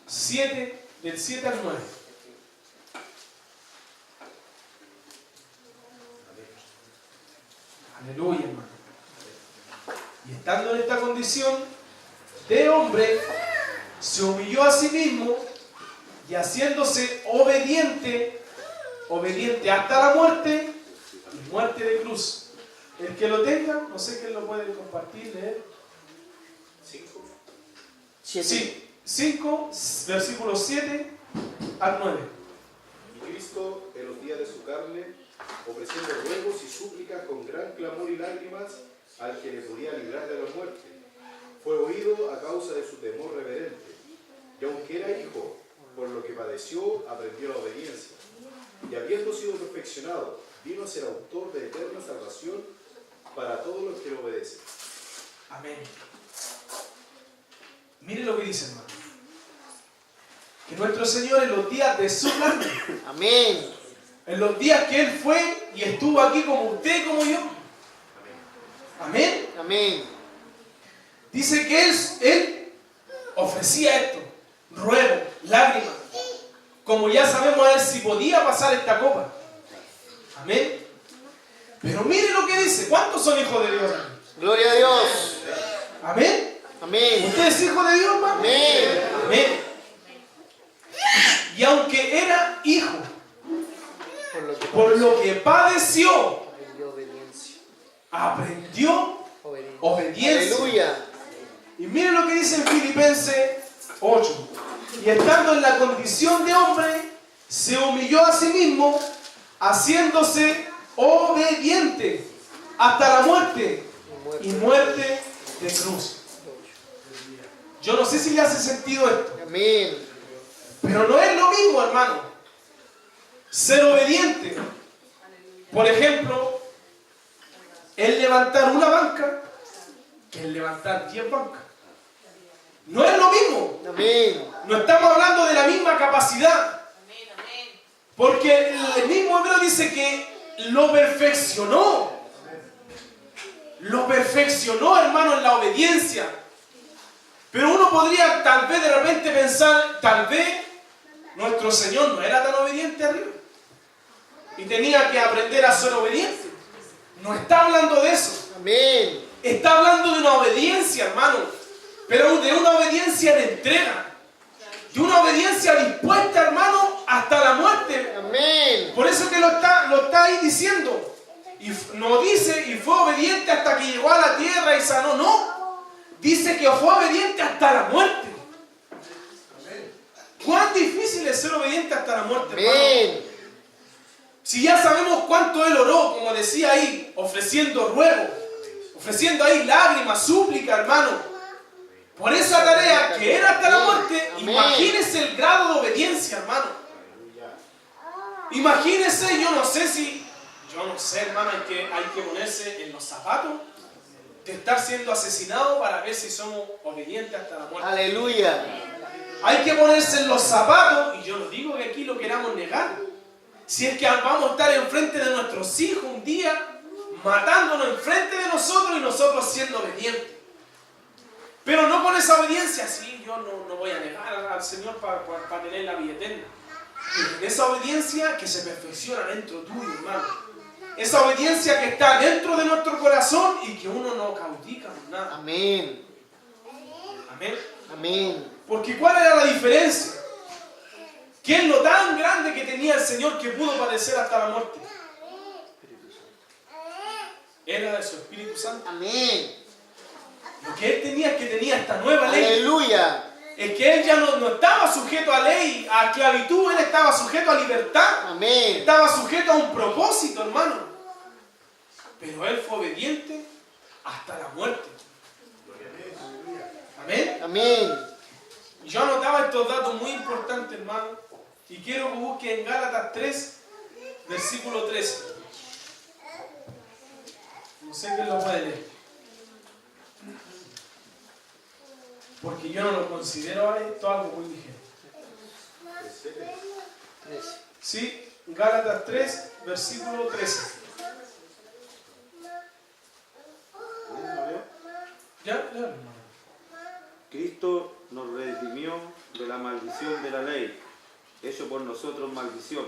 7, del 7 al 9? Aleluya, hermano. Y estando en esta condición de hombre, se humilló a sí mismo y haciéndose obediente hasta la muerte y muerte de cruz. El que lo tenga, no sé quién lo puede compartir, leer. 7. 5, versículos 7 al 9. Y Cristo, en los días de su carne, ofreciendo ruegos y súplicas con gran clamor y lágrimas al que le podía librar de la muerte, fue oído a causa de su temor reverente. Y aunque era hijo, por lo que padeció, aprendió la obediencia. Y habiendo sido perfeccionado, vino a ser autor de eterna salvación para todos los que le obedecen. Amén. Mire lo que dice, hermano. Que nuestro Señor en los días de su carne, Amén. en los días que Él fue y estuvo aquí como usted y como yo. Amén. Amén. Dice que Él ofrecía esto, ruego, lágrimas, como ya sabemos a Él si podía pasar esta copa. Amén. Pero mire lo que dice, ¿cuántos son hijos de Dios? Gloria a Dios. Amén. Amén. ¿Usted es hijo de Dios, hermano? Amén. Amén. Y aunque era hijo, por lo que padeció, Aprendió obediencia. aprendió obediencia. Aleluya. Y miren lo que dice en Filipenses 8. Y estando en la condición de hombre, se humilló a sí mismo, haciéndose obediente hasta la muerte y muerte de cruz. Yo no sé si le hace sentido esto, Amén. pero no es lo mismo, hermano, ser obediente. Por ejemplo, el levantar una banca que el levantar 10 bancas. No es lo mismo. Amén. No estamos hablando de la misma capacidad. Porque el mismo Hebreo dice que lo perfeccionó. Lo perfeccionó, hermano, en la obediencia. Pero uno podría tal vez de repente pensar, tal vez nuestro Señor no era tan obediente arriba. Y tenía que aprender a ser obediente. No está hablando de eso. Amén. Está hablando de una obediencia, hermano. Pero de una obediencia de entrega. De una obediencia dispuesta, hermano, hasta la muerte. Amén. Por eso que lo está ahí diciendo. Y no dice, y fue obediente hasta que llegó a la tierra y sanó. No. Dice que fue obediente hasta la muerte. ¿Cuán difícil es ser obediente hasta la muerte, hermano? Amén. Si ya sabemos cuánto Él oró, como decía ahí, ofreciendo ruego, ofreciendo ahí lágrimas, súplica, hermano, por esa tarea que era hasta la muerte. Amén. Imagínese el grado de obediencia, hermano. Imagínese, yo no sé, hermano, hay que ponerse en los zapatos de estar siendo asesinado para ver si somos obedientes hasta la muerte. Aleluya. Hay que ponerse en los zapatos, y yo no digo que aquí lo queramos negar. Si es que vamos a estar enfrente de nuestros hijos un día, matándonos enfrente de nosotros y nosotros siendo obedientes. Pero no con esa obediencia, sí, yo no voy a negar al Señor para tener la vida eterna. Pero en esa obediencia que se perfecciona dentro tuyo, hermano. Esa obediencia que está dentro de nuestro corazón y que uno no cautica por nada. Amén. Amén. Amén. Porque ¿cuál era la diferencia? ¿Qué es lo tan grande que tenía el Señor que pudo padecer hasta la muerte? Era de su Espíritu Santo. Amén. Lo que Él tenía es que tenía esta nueva ley. Aleluya. Es que Él ya no estaba sujeto a ley, a esclavitud. Él estaba sujeto a libertad. Amén. Estaba sujeto a un propósito, hermano. Pero Él fue obediente hasta la muerte. Amén. Amén. Yo anotaba estos datos muy importantes, hermano, y quiero que busquen en Gálatas 3, versículo 13. No sé quién lo puede leer. Porque yo no lo considero esto algo muy ligero. Sí, Gálatas 3, versículo 13. ¿Ya? Hermano. Cristo nos redimió de la maldición de la ley, hecho por nosotros maldición,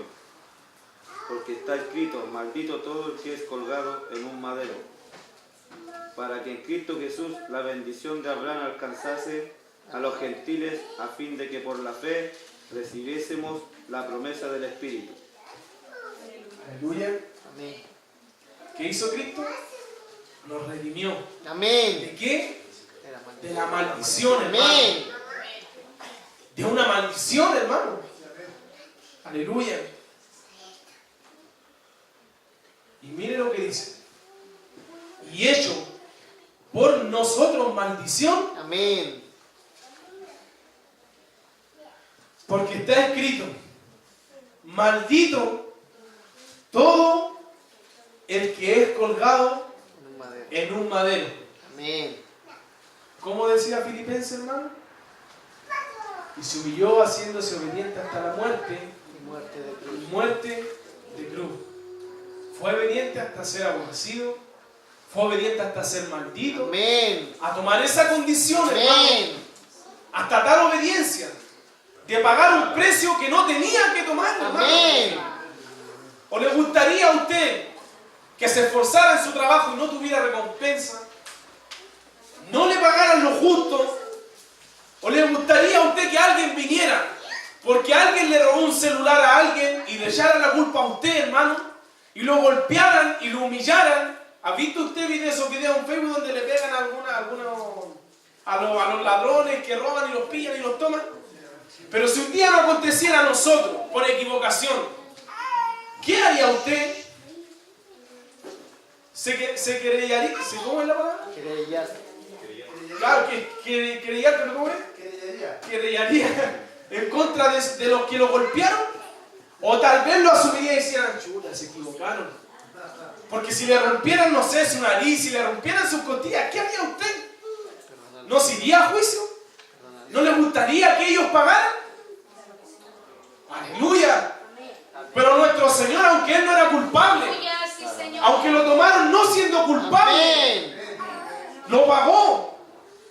porque está escrito, maldito todo el que es colgado en un madero, para que en Cristo Jesús la bendición de Abraham alcanzase a los gentiles, a fin de que por la fe recibiésemos la promesa del Espíritu. Aleluya. Amén. ¿Qué hizo Cristo? Nos redimió. Amén. ¿De qué? De De la maldición, hermano. Amén. De una maldición, hermano. Aleluya. Y mire lo que dice. Y hecho por nosotros maldición, Amén. porque está escrito, maldito todo el que es colgado En un madero. en un madero. Amén. ¿Cómo decía Filipenses, hermano? Y se humilló haciéndose obediente hasta la muerte, Y muerte de cruz. y muerte de cruz. Fue obediente hasta ser aborrecido, fue obediente hasta ser maldito, Amén. a tomar esa condición, hermano, Amén. hasta tal obediencia, de pagar un precio que no tenía que tomar, hermano. Amén. ¿O le gustaría a usted que se esforzara en su trabajo y no tuviera recompensa? ¿No le pagaran lo justo? ¿O le gustaría a usted que alguien viniera porque alguien le robó un celular a alguien y le echaran la culpa a usted, hermano, y lo golpearan y lo humillaran? ¿Ha visto usted esos videos en Facebook donde le pegan a los ladrones que roban y los pillan y los toman? Pero si un día no aconteciera a nosotros por equivocación, ¿qué haría usted? ¿Se querellaría? ¿Cómo es la palabra? Querellar. Claro, querellaría, pero ¿cómo es? Querellaría en contra de los que lo golpearon. O tal vez lo asumiría y decían, chuta, se equivocaron. Porque si le rompieran, no sé, su nariz, si le rompieran sus costillas, ¿qué haría usted? ¿No se iría a juicio? ¿No le gustaría que ellos pagaran? ¡Aleluya! Pero nuestro Señor, aunque Él no era culpable, aunque lo tomaron no siendo culpable, Amén. lo pagó.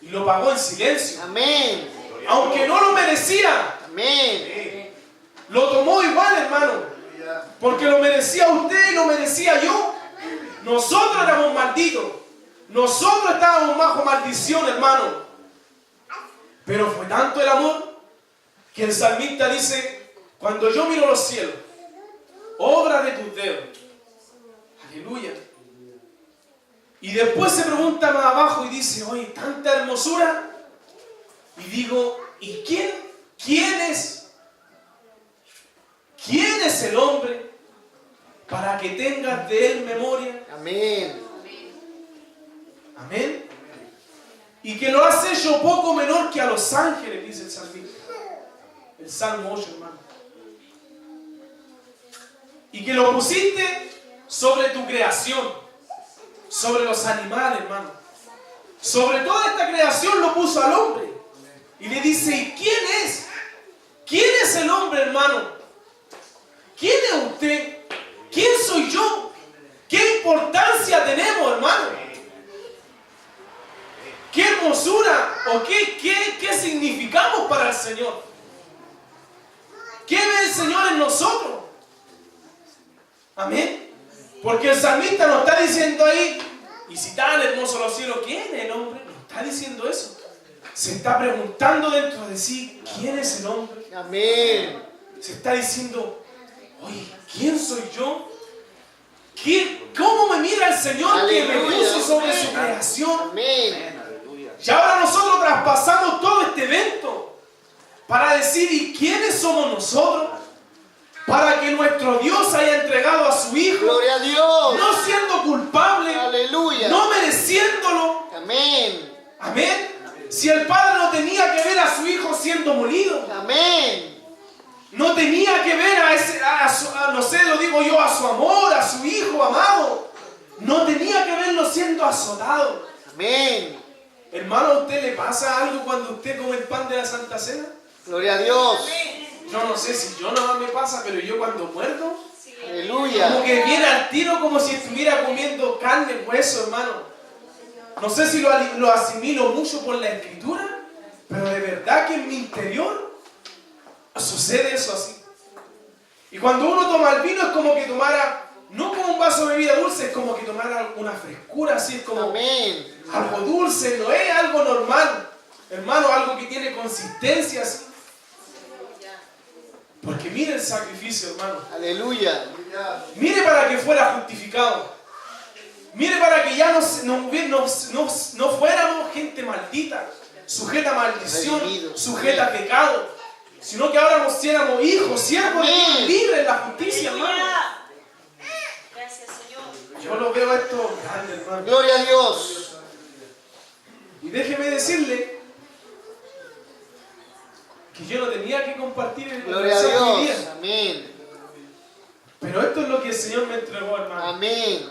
Y lo pagó en silencio. Amén. Aunque no lo merecía, Amén. lo tomó igual, hermano. Porque lo merecía usted y lo merecía yo. Nosotros éramos malditos. Nosotros estábamos bajo maldición, hermano. Pero fue tanto el amor que el salmista dice, cuando yo miro los cielos, obra de tus dedos. Aleluya. Y después se pregunta más abajo y dice, oye, tanta hermosura. Y digo, ¿y quién es? ¿Quién es el hombre para que tengas de él memoria? Amén. Amén. Y que lo has hecho poco menor que a los ángeles, dice el salmista. El Salmo 8, hermano. Y que lo pusiste sobre tu creación, sobre los animales, hermano. Sobre toda esta creación lo puso al hombre. Y le dice, ¿y quién es? ¿Quién es el hombre, hermano? ¿Quién es usted? ¿Quién soy yo? ¿Qué importancia tenemos, hermano? ¿Qué hermosura o qué significamos para el Señor? ¿Qué ve el Señor en nosotros? Amén. Porque el salmista nos está diciendo ahí, y si tan hermosos los cielos, ¿quién es el hombre? Nos está diciendo eso. Se está preguntando dentro de sí, ¿quién es el hombre? Amén. Se está diciendo, oye, ¿quién soy yo? ¿Cómo me mira el Señor que me Aleluya. puso sobre su creación? Amén. Aleluya. Y ahora nosotros traspasamos todo este evento para decir, ¿y quiénes somos nosotros? Para que nuestro Dios haya entregado a su Hijo, Gloria a Dios. no siendo culpable, Aleluya. no mereciéndolo. Amén. Amén. Si el padre no tenía que ver a su hijo siendo molido, Amén. no tenía que ver no sé, lo digo yo, a su amor, a su hijo amado, no tenía que verlo siendo azotado. Amén. Hermano, ¿a usted le pasa algo cuando usted come el pan de la Santa Cena? Gloria a Dios. Yo no sé si yo nada más me pasa, pero yo cuando muerdo, como Aleluya. que viene al tiro como si estuviera comiendo carne, hueso, hermano. No sé si lo asimilo mucho por la escritura, pero de verdad que en mi interior sucede eso así. Y cuando uno toma el vino es como que tomara, no como un vaso de bebida dulce, es como que tomara una frescura así, es como Amén. algo dulce, no es algo normal. Hermano, algo que tiene consistencia así. Porque mire el sacrificio, hermano. Aleluya. Mire para que fuera justificado. Mire para que ya no fuéramos gente maldita, sujeta a maldición, Redimidos. sujeta a pecado, sino que ahora nos siéramos hijos, siervos de Dios, libres en la justicia, hermano. Gracias, Señor. Yo lo veo esto grande, hermano. Gloria a Dios. Y déjeme decirle que yo no tenía que compartir el Gloria a mensaje hoy Dios. día. Amén. Pero esto es lo que el Señor me entregó, hermano, Amén.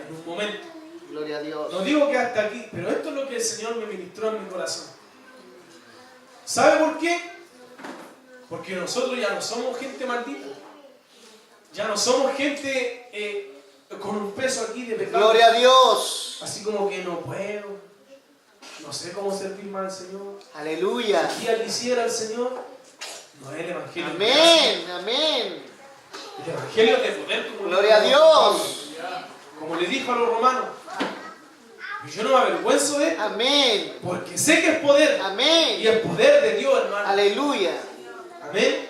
en un momento. Gloria a Dios. No digo que hasta aquí, pero esto es lo que el Señor me ministró en mi corazón. ¿Sabe por qué? Porque nosotros ya no somos gente maldita. Ya no somos gente con un peso aquí de pecado. Gloria a Dios. Así como que no puedo. No sé cómo servir más al Señor. Aleluya. Si al quisiera el Señor, no es el Evangelio. Amén. Amén. El Evangelio de poder. Como Gloria a Dios. Como le dijo a los romanos. Y yo no me avergüenzo de esto. Amén. Porque sé que es poder. Y Amén. el poder de Dios, hermano. Aleluya. Amén.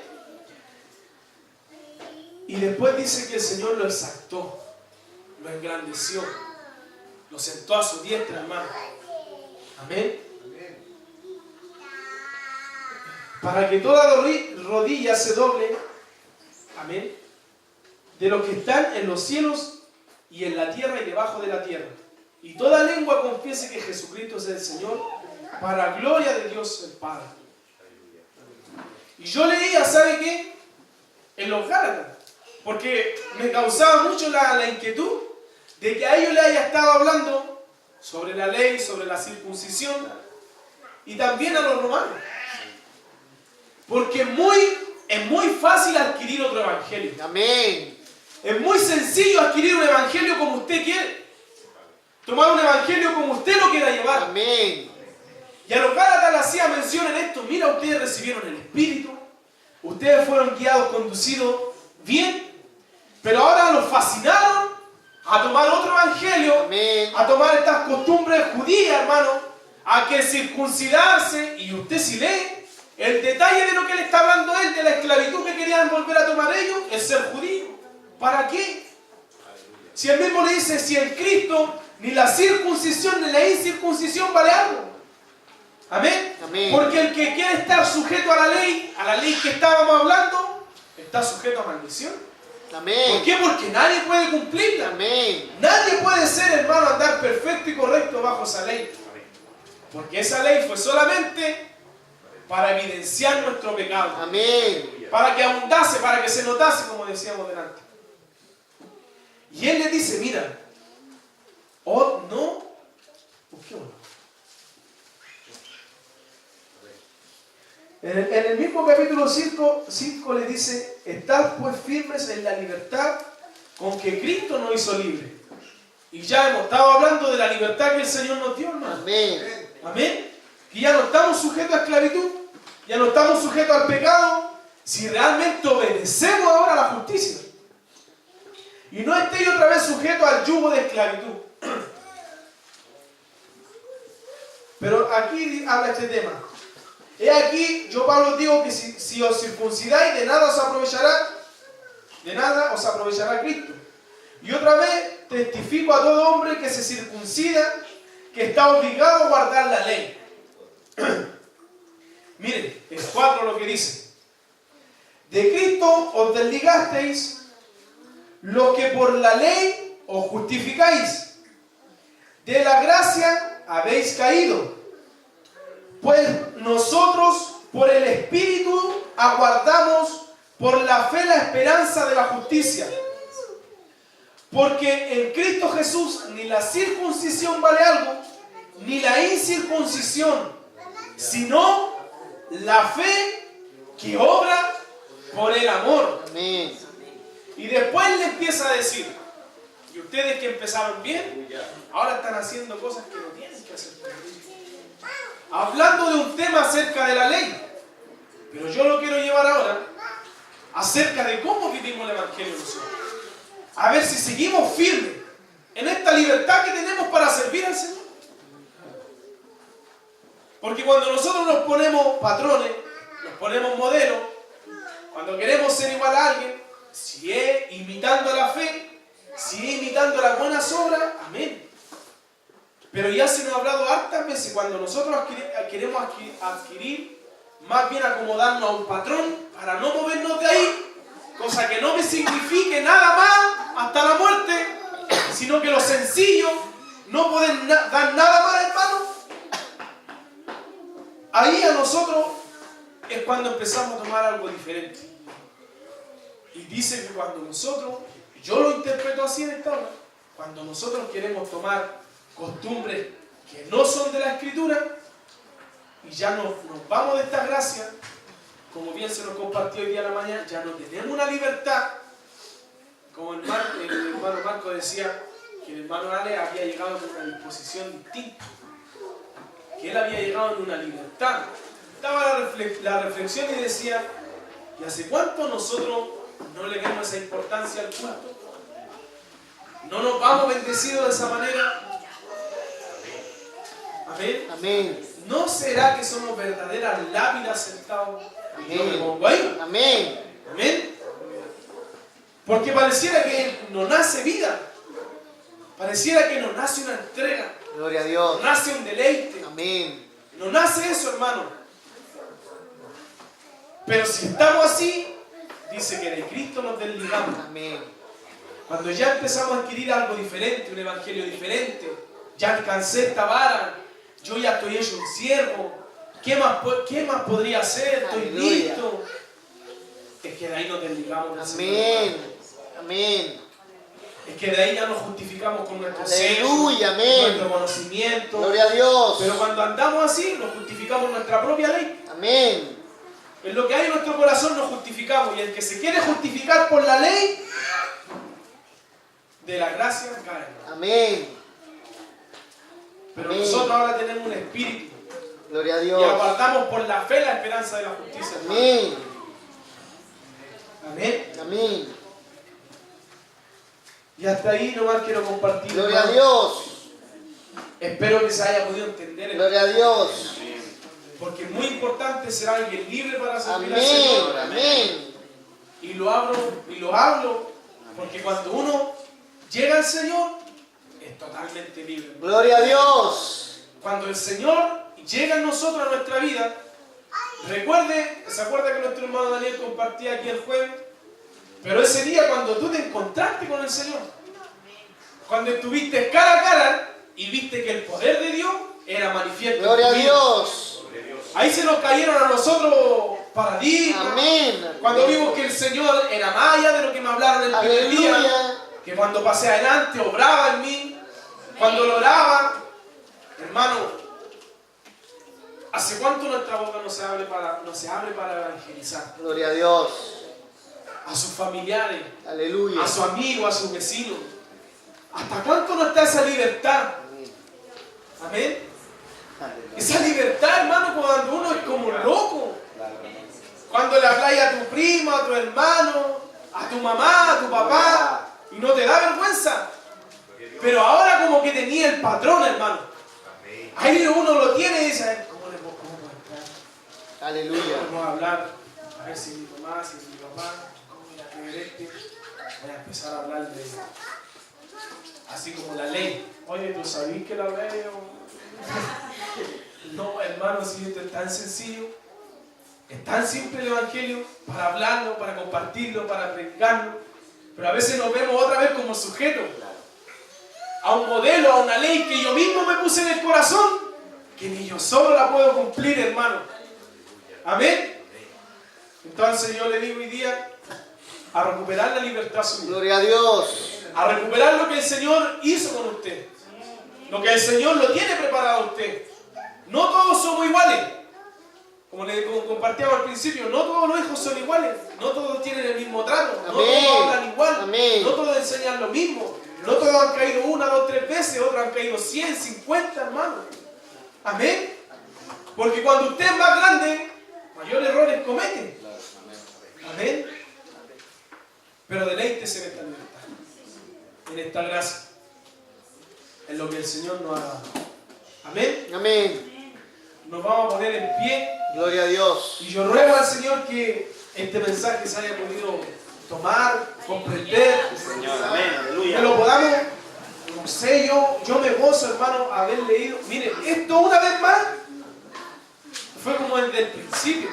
Y después dice que el Señor lo exaltó, lo engrandeció, lo sentó a su diestra, hermano. Amén. Para que toda rodilla se doble, amén, de los que están en los cielos y en la tierra y debajo de la tierra. Y toda lengua confiese que Jesucristo es el Señor, para gloria de Dios el Padre. Y yo leía, ¿sabe qué? En los Gálatas, porque me causaba mucho la inquietud de que a ellos le haya estado hablando sobre la ley, sobre la circuncisión, y también a los romanos. Porque es muy fácil adquirir otro evangelio. Amén. Es muy sencillo adquirir un evangelio como usted quiere. Tomar un evangelio como usted lo quiera llevar. Amén. Y a los Gálatas le hacía mención en esto. Mira, ustedes recibieron el Espíritu. Ustedes fueron guiados, conducidos bien. Pero ahora los fascinaron a tomar otro evangelio. Amén. A tomar estas costumbres judías, hermano. A que circuncidarse. Y usted si lee el detalle de lo que le está hablando él, de la esclavitud que querían volver a tomar ellos, es ser judío. ¿Para qué? Si él mismo le dice, si en Cristo ni la circuncisión ni la incircuncisión vale algo. Amén. Amén. Porque el que quiere estar sujeto a la ley que estábamos hablando, está sujeto a maldición. ¿Por Amén. qué? Porque nadie puede cumplirla. Amén. Nadie puede ser, hermano, andar perfecto y correcto bajo esa ley. Porque esa ley fue solamente para evidenciar nuestro pecado. Amén. Para que abundase, para que se notase, como decíamos delante. Y él le dice, mira, oh no, busquémoslo. En el mismo capítulo 5 le dice, estad pues firmes en la libertad con que Cristo nos hizo libre. Y ya hemos estado hablando de la libertad que el Señor nos dio, hermano. Amén. Amén. Que ya no estamos sujetos a esclavitud, ya no estamos sujetos al pecado, si realmente obedecemos ahora a la justicia. Y no estéis otra vez sujetos al yugo de esclavitud. Pero aquí habla este tema. He aquí, yo Pablo digo que si os circuncidáis, de nada os aprovechará Cristo. Y otra vez testifico a todo hombre que se circuncida, que está obligado a guardar la ley. Miren, es 4 lo que dice. De Cristo os desligasteis, lo que por la ley os justificáis. De la gracia habéis caído. Pues nosotros por el Espíritu aguardamos por la fe la esperanza de la justicia. Porque en Cristo Jesús ni la circuncisión vale algo, ni la incircuncisión, sino la fe que obra por el amor. Amén. Y después le empieza a decir, y ustedes que empezaron bien, ahora están haciendo cosas que no tienen que hacer. Hablando de un tema acerca de la ley, pero yo lo quiero llevar ahora acerca de cómo vivimos el Evangelio nosotros. A ver si seguimos firmes en esta libertad que tenemos para servir al Señor. Porque cuando nosotros nos ponemos patrones, nos ponemos modelos, cuando queremos ser igual a alguien, si es imitando la fe, si es imitando las buenas obras, amén. Pero ya se nos ha hablado hartas veces, cuando nosotros queremos adquirir, más bien acomodarnos a un patrón para no movernos de ahí, cosa que no me signifique nada más hasta la muerte, sino que los sencillos no pueden dar nada más, hermano. Ahí a nosotros es cuando empezamos a tomar algo diferente. Y dice que cuando nosotros, yo lo interpreto así en esta hora, cuando nosotros queremos tomar costumbres que no son de la Escritura y ya nos vamos de esta gracia, como bien se nos compartió hoy día a la mañana, ya no tenemos una libertad, como el hermano Marco decía, que el hermano Ale había llegado con una disposición distinta, que él había llegado en una libertad. Daba la reflexión y decía, ¿y hace cuánto nosotros no le damos esa importancia al culto? ¿No nos vamos bendecidos de esa manera? Amén. Amén. ¿No será que somos verdaderas lápidas sentados? Y yo me pongo ahí. Amén. Amén. Porque pareciera que nos nace vida. Pareciera que nos nace una entrega. Gloria a Dios. Nos nace un deleite. Amén. Nos nace eso, hermano. Pero si estamos así, dice que de Cristo nos desligamos. Amén. Cuando ya empezamos a adquirir algo diferente, un evangelio diferente, ya alcancé esta vara, yo ya estoy hecho un siervo, ¿qué más podría hacer? Estoy Aleluya. listo. Es que de ahí nos desligamos del Señor. Amén. Amén. Es que de ahí ya nos justificamos con nuestro Aleluya, sexo, amén. nuestro conocimiento. Gloria a Dios. Pero cuando andamos así, nos justificamos nuestra propia ley. Amén. En lo que hay en nuestro corazón nos justificamos. Y el que se quiere justificar por la ley, de la gracia cae. Amén. Pero Amén. nosotros ahora tenemos un espíritu. Gloria a Y Dios. aguardamos por la fe la esperanza de la justicia. hermano. Amén. Amén. Amén. Y hasta ahí nomás quiero compartir. Gloria a hermano. Dios. Espero que se haya podido entender. Gloria a Dios. Porque es muy importante ser alguien libre para servir al Señor. Amén. Amén. Y lo hablo porque cuando uno llega al Señor es totalmente libre. Gloria a Dios. Cuando el Señor llega en nosotros a nuestra vida, ¿se acuerda que nuestro hermano Daniel compartía aquí el jueves? Pero ese día cuando tú te encontraste con el Señor, cuando estuviste cara a cara y viste que el poder de Dios era manifiesto en Gloria tu a vida. Dios. Ahí se nos cayeron a nosotros paradigmas. Amén. Cuando vimos que el Señor era más allá de lo que me hablaron el primer día, Aleluya. que cuando pasé adelante obraba en mí, cuando lo oraba, hermano, ¿hace cuánto nuestra boca no se abre para evangelizar? Gloria a Dios. A sus familiares, Aleluya. a sus amigos, a sus vecinos. ¿Hasta cuánto no está esa libertad? Amén. Esa libertad, hermano, cuando uno es como loco. Cuando le habláis a tu primo, a tu hermano, a tu mamá, a tu papá, y no te da vergüenza. Pero ahora como que tenía el patrón, hermano. Ahí uno lo tiene y dice, ¿cómo puedo entrar? Aleluya. Vamos a hablar, a ver si mi mamá, si mi papá, ¿cómo voy a creer este? Voy a empezar a hablar de así como la ley. Oye, ¿tú sabías que la ley? No, hermano, si esto es tan sencillo, es tan simple el Evangelio para hablarlo, para compartirlo, para predicarlo, pero a veces nos vemos otra vez como sujetos a un modelo, a una ley que yo mismo me puse en el corazón, que ni yo solo la puedo cumplir, hermano. Amén. Entonces yo le digo hoy día a recuperar la libertad suya. Gloria a Dios. A recuperar lo que el Señor hizo con usted. Lo que el Señor lo tiene preparado a usted. No todos somos iguales. Como le compartíamos al principio, no todos los hijos son iguales. No todos tienen el mismo trato. No Amén. todos hablan igual. Amén. No todos enseñan lo mismo. No todos han caído 1, 2, 3 veces. Otros han caído 100, 50, hermano. Amén. Porque cuando usted es más grande, mayor errores comete. Amén. Pero deleítese en esta libertad, en esta gracia, en lo que el Señor nos ha dado. Amén. Amén. Nos vamos a poner en pie Gloria a Dios. y yo ruego al Señor que este mensaje se haya podido tomar, comprender, Señor, amén, que aleluya. lo podamos, no sé, yo me gozo, hermano, haber leído. Miren, esto una vez más fue como desde el principio.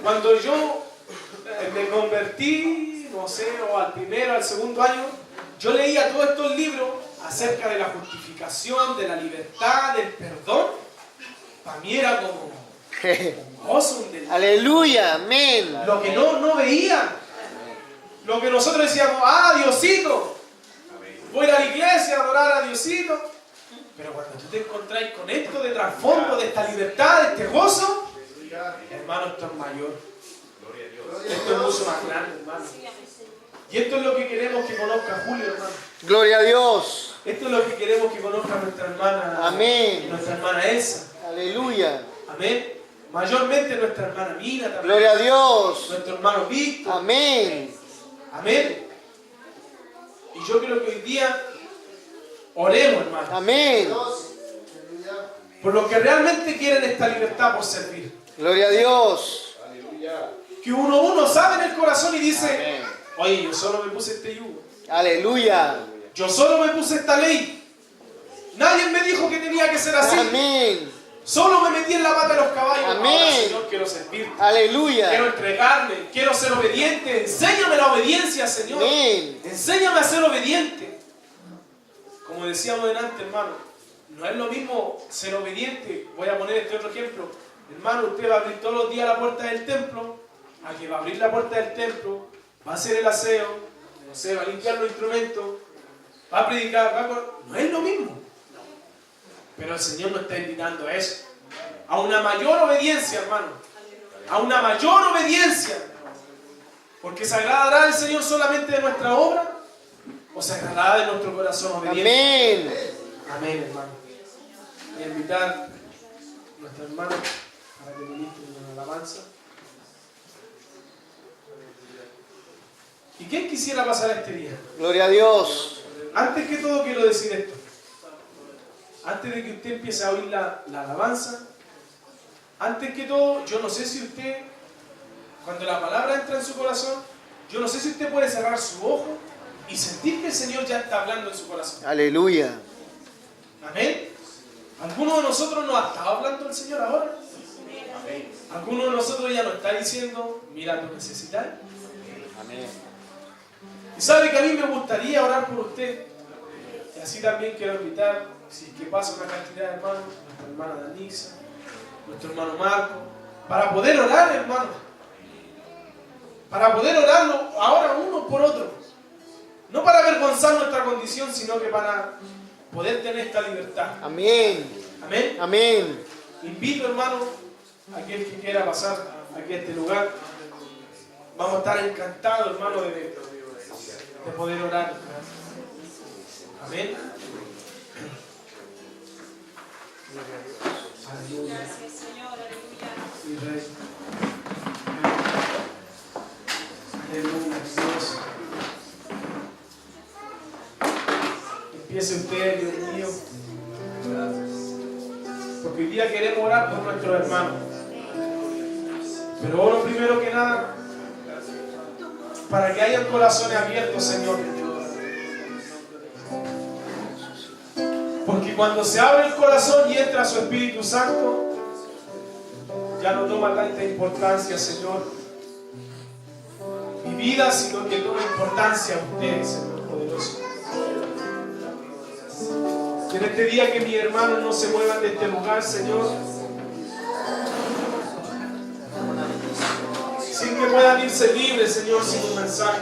Cuando yo me convertí, no sé, o al primero, al segundo año, yo leía todos estos libros acerca de la justificación, de la libertad, del perdón. Para mí era como un gozo, un deleite. Aleluya. Amén. Lo que no veía. Lo que nosotros decíamos, Diosito, voy a ir a la iglesia a adorar a Diosito. Pero cuando tú te encontrás con esto de trasfondo, de esta libertad, de este gozo, hermano, esto es mayor. Esto es mucho más grande, hermano. Y esto es lo que queremos que conozca Julio, hermano. Gloria a Dios. Esto es lo que queremos que conozca nuestra hermana. Amén. Nuestra hermana Elsa. Aleluya. Amén. Mayormente nuestra hermana Mina también. Gloria a Dios. Nuestro hermano Víctor. Amén. Amén. Y yo creo que hoy día oremos, hermano. Amén. Por los que realmente quieren esta libertad por servir. Gloria a Dios. Que uno sabe en el corazón y dice, Amén. oye, yo solo me puse este yugo. Aleluya. Yo solo me puse esta ley. Nadie me dijo que tenía que ser así. Amén. Solo me metí en la pata de los caballos. Amén. Ahora, Señor, quiero servirte. Quiero Aleluya. entregarme. Quiero ser obediente. Enséñame la obediencia, Señor. Amén. Enséñame a ser obediente. Como decíamos delante, hermano, no es lo mismo ser obediente. Voy a poner este otro ejemplo. Hermano, usted va a abrir todos los días la puerta del templo. A que va a abrir la puerta del templo, va a hacer el aseo, no sé, va a limpiar los instrumentos, va a predicar, no es lo mismo. Pero el Señor nos está invitando a eso. A una mayor obediencia, hermano. A una mayor obediencia. Porque ¿se agradará el Señor solamente de nuestra obra? ¿O se agradará de nuestro corazón obediente? Amén. Amén, hermano. Voy a invitar a nuestra hermana para que ministre una alabanza. ¿Y quién quisiera pasar este día? Gloria a Dios. Antes que todo quiero decir esto. Antes de que usted empiece a oír la alabanza, antes que todo, yo no sé si usted, cuando la palabra entra en su corazón, yo no sé si usted puede cerrar su ojo y sentir que el Señor ya está hablando en su corazón. Aleluya. Amén. ¿Alguno de nosotros nos ha estado hablando el Señor ahora? Amén. ¿Alguno de nosotros ya nos está diciendo, mira, lo necesitas? Amén. Y sabe que a mí me gustaría orar por usted. Y así también quiero invitar, si es que pasa una cantidad de hermanos, nuestra hermana Danisa, nuestro hermano Marco, para poder orar, hermano. Para poder orarlo ahora uno por otro. No para avergonzar nuestra condición, sino que para poder tener esta libertad. Amén. Amén. Amén. Invito, hermano, a aquel que quiera pasar aquí a este lugar. Vamos a estar encantados, hermano, de poder orar. Amén. Aleluya. Gracias, Señor. Aleluya. Sí, Rey. Aleluya, Dios. Empiece usted, Dios mío. Porque hoy día queremos orar por nuestros hermanos. Pero oro primero que nada para que haya corazones abiertos, Señor. Porque cuando se abre el corazón y entra su Espíritu Santo, ya no toma tanta importancia, Señor, mi vida, sino que toma importancia a ustedes, Señor poderoso. Que en este día que mis hermanos no se muevan de este lugar, Señor, sin que puedan irse libres, Señor, sin un mensaje.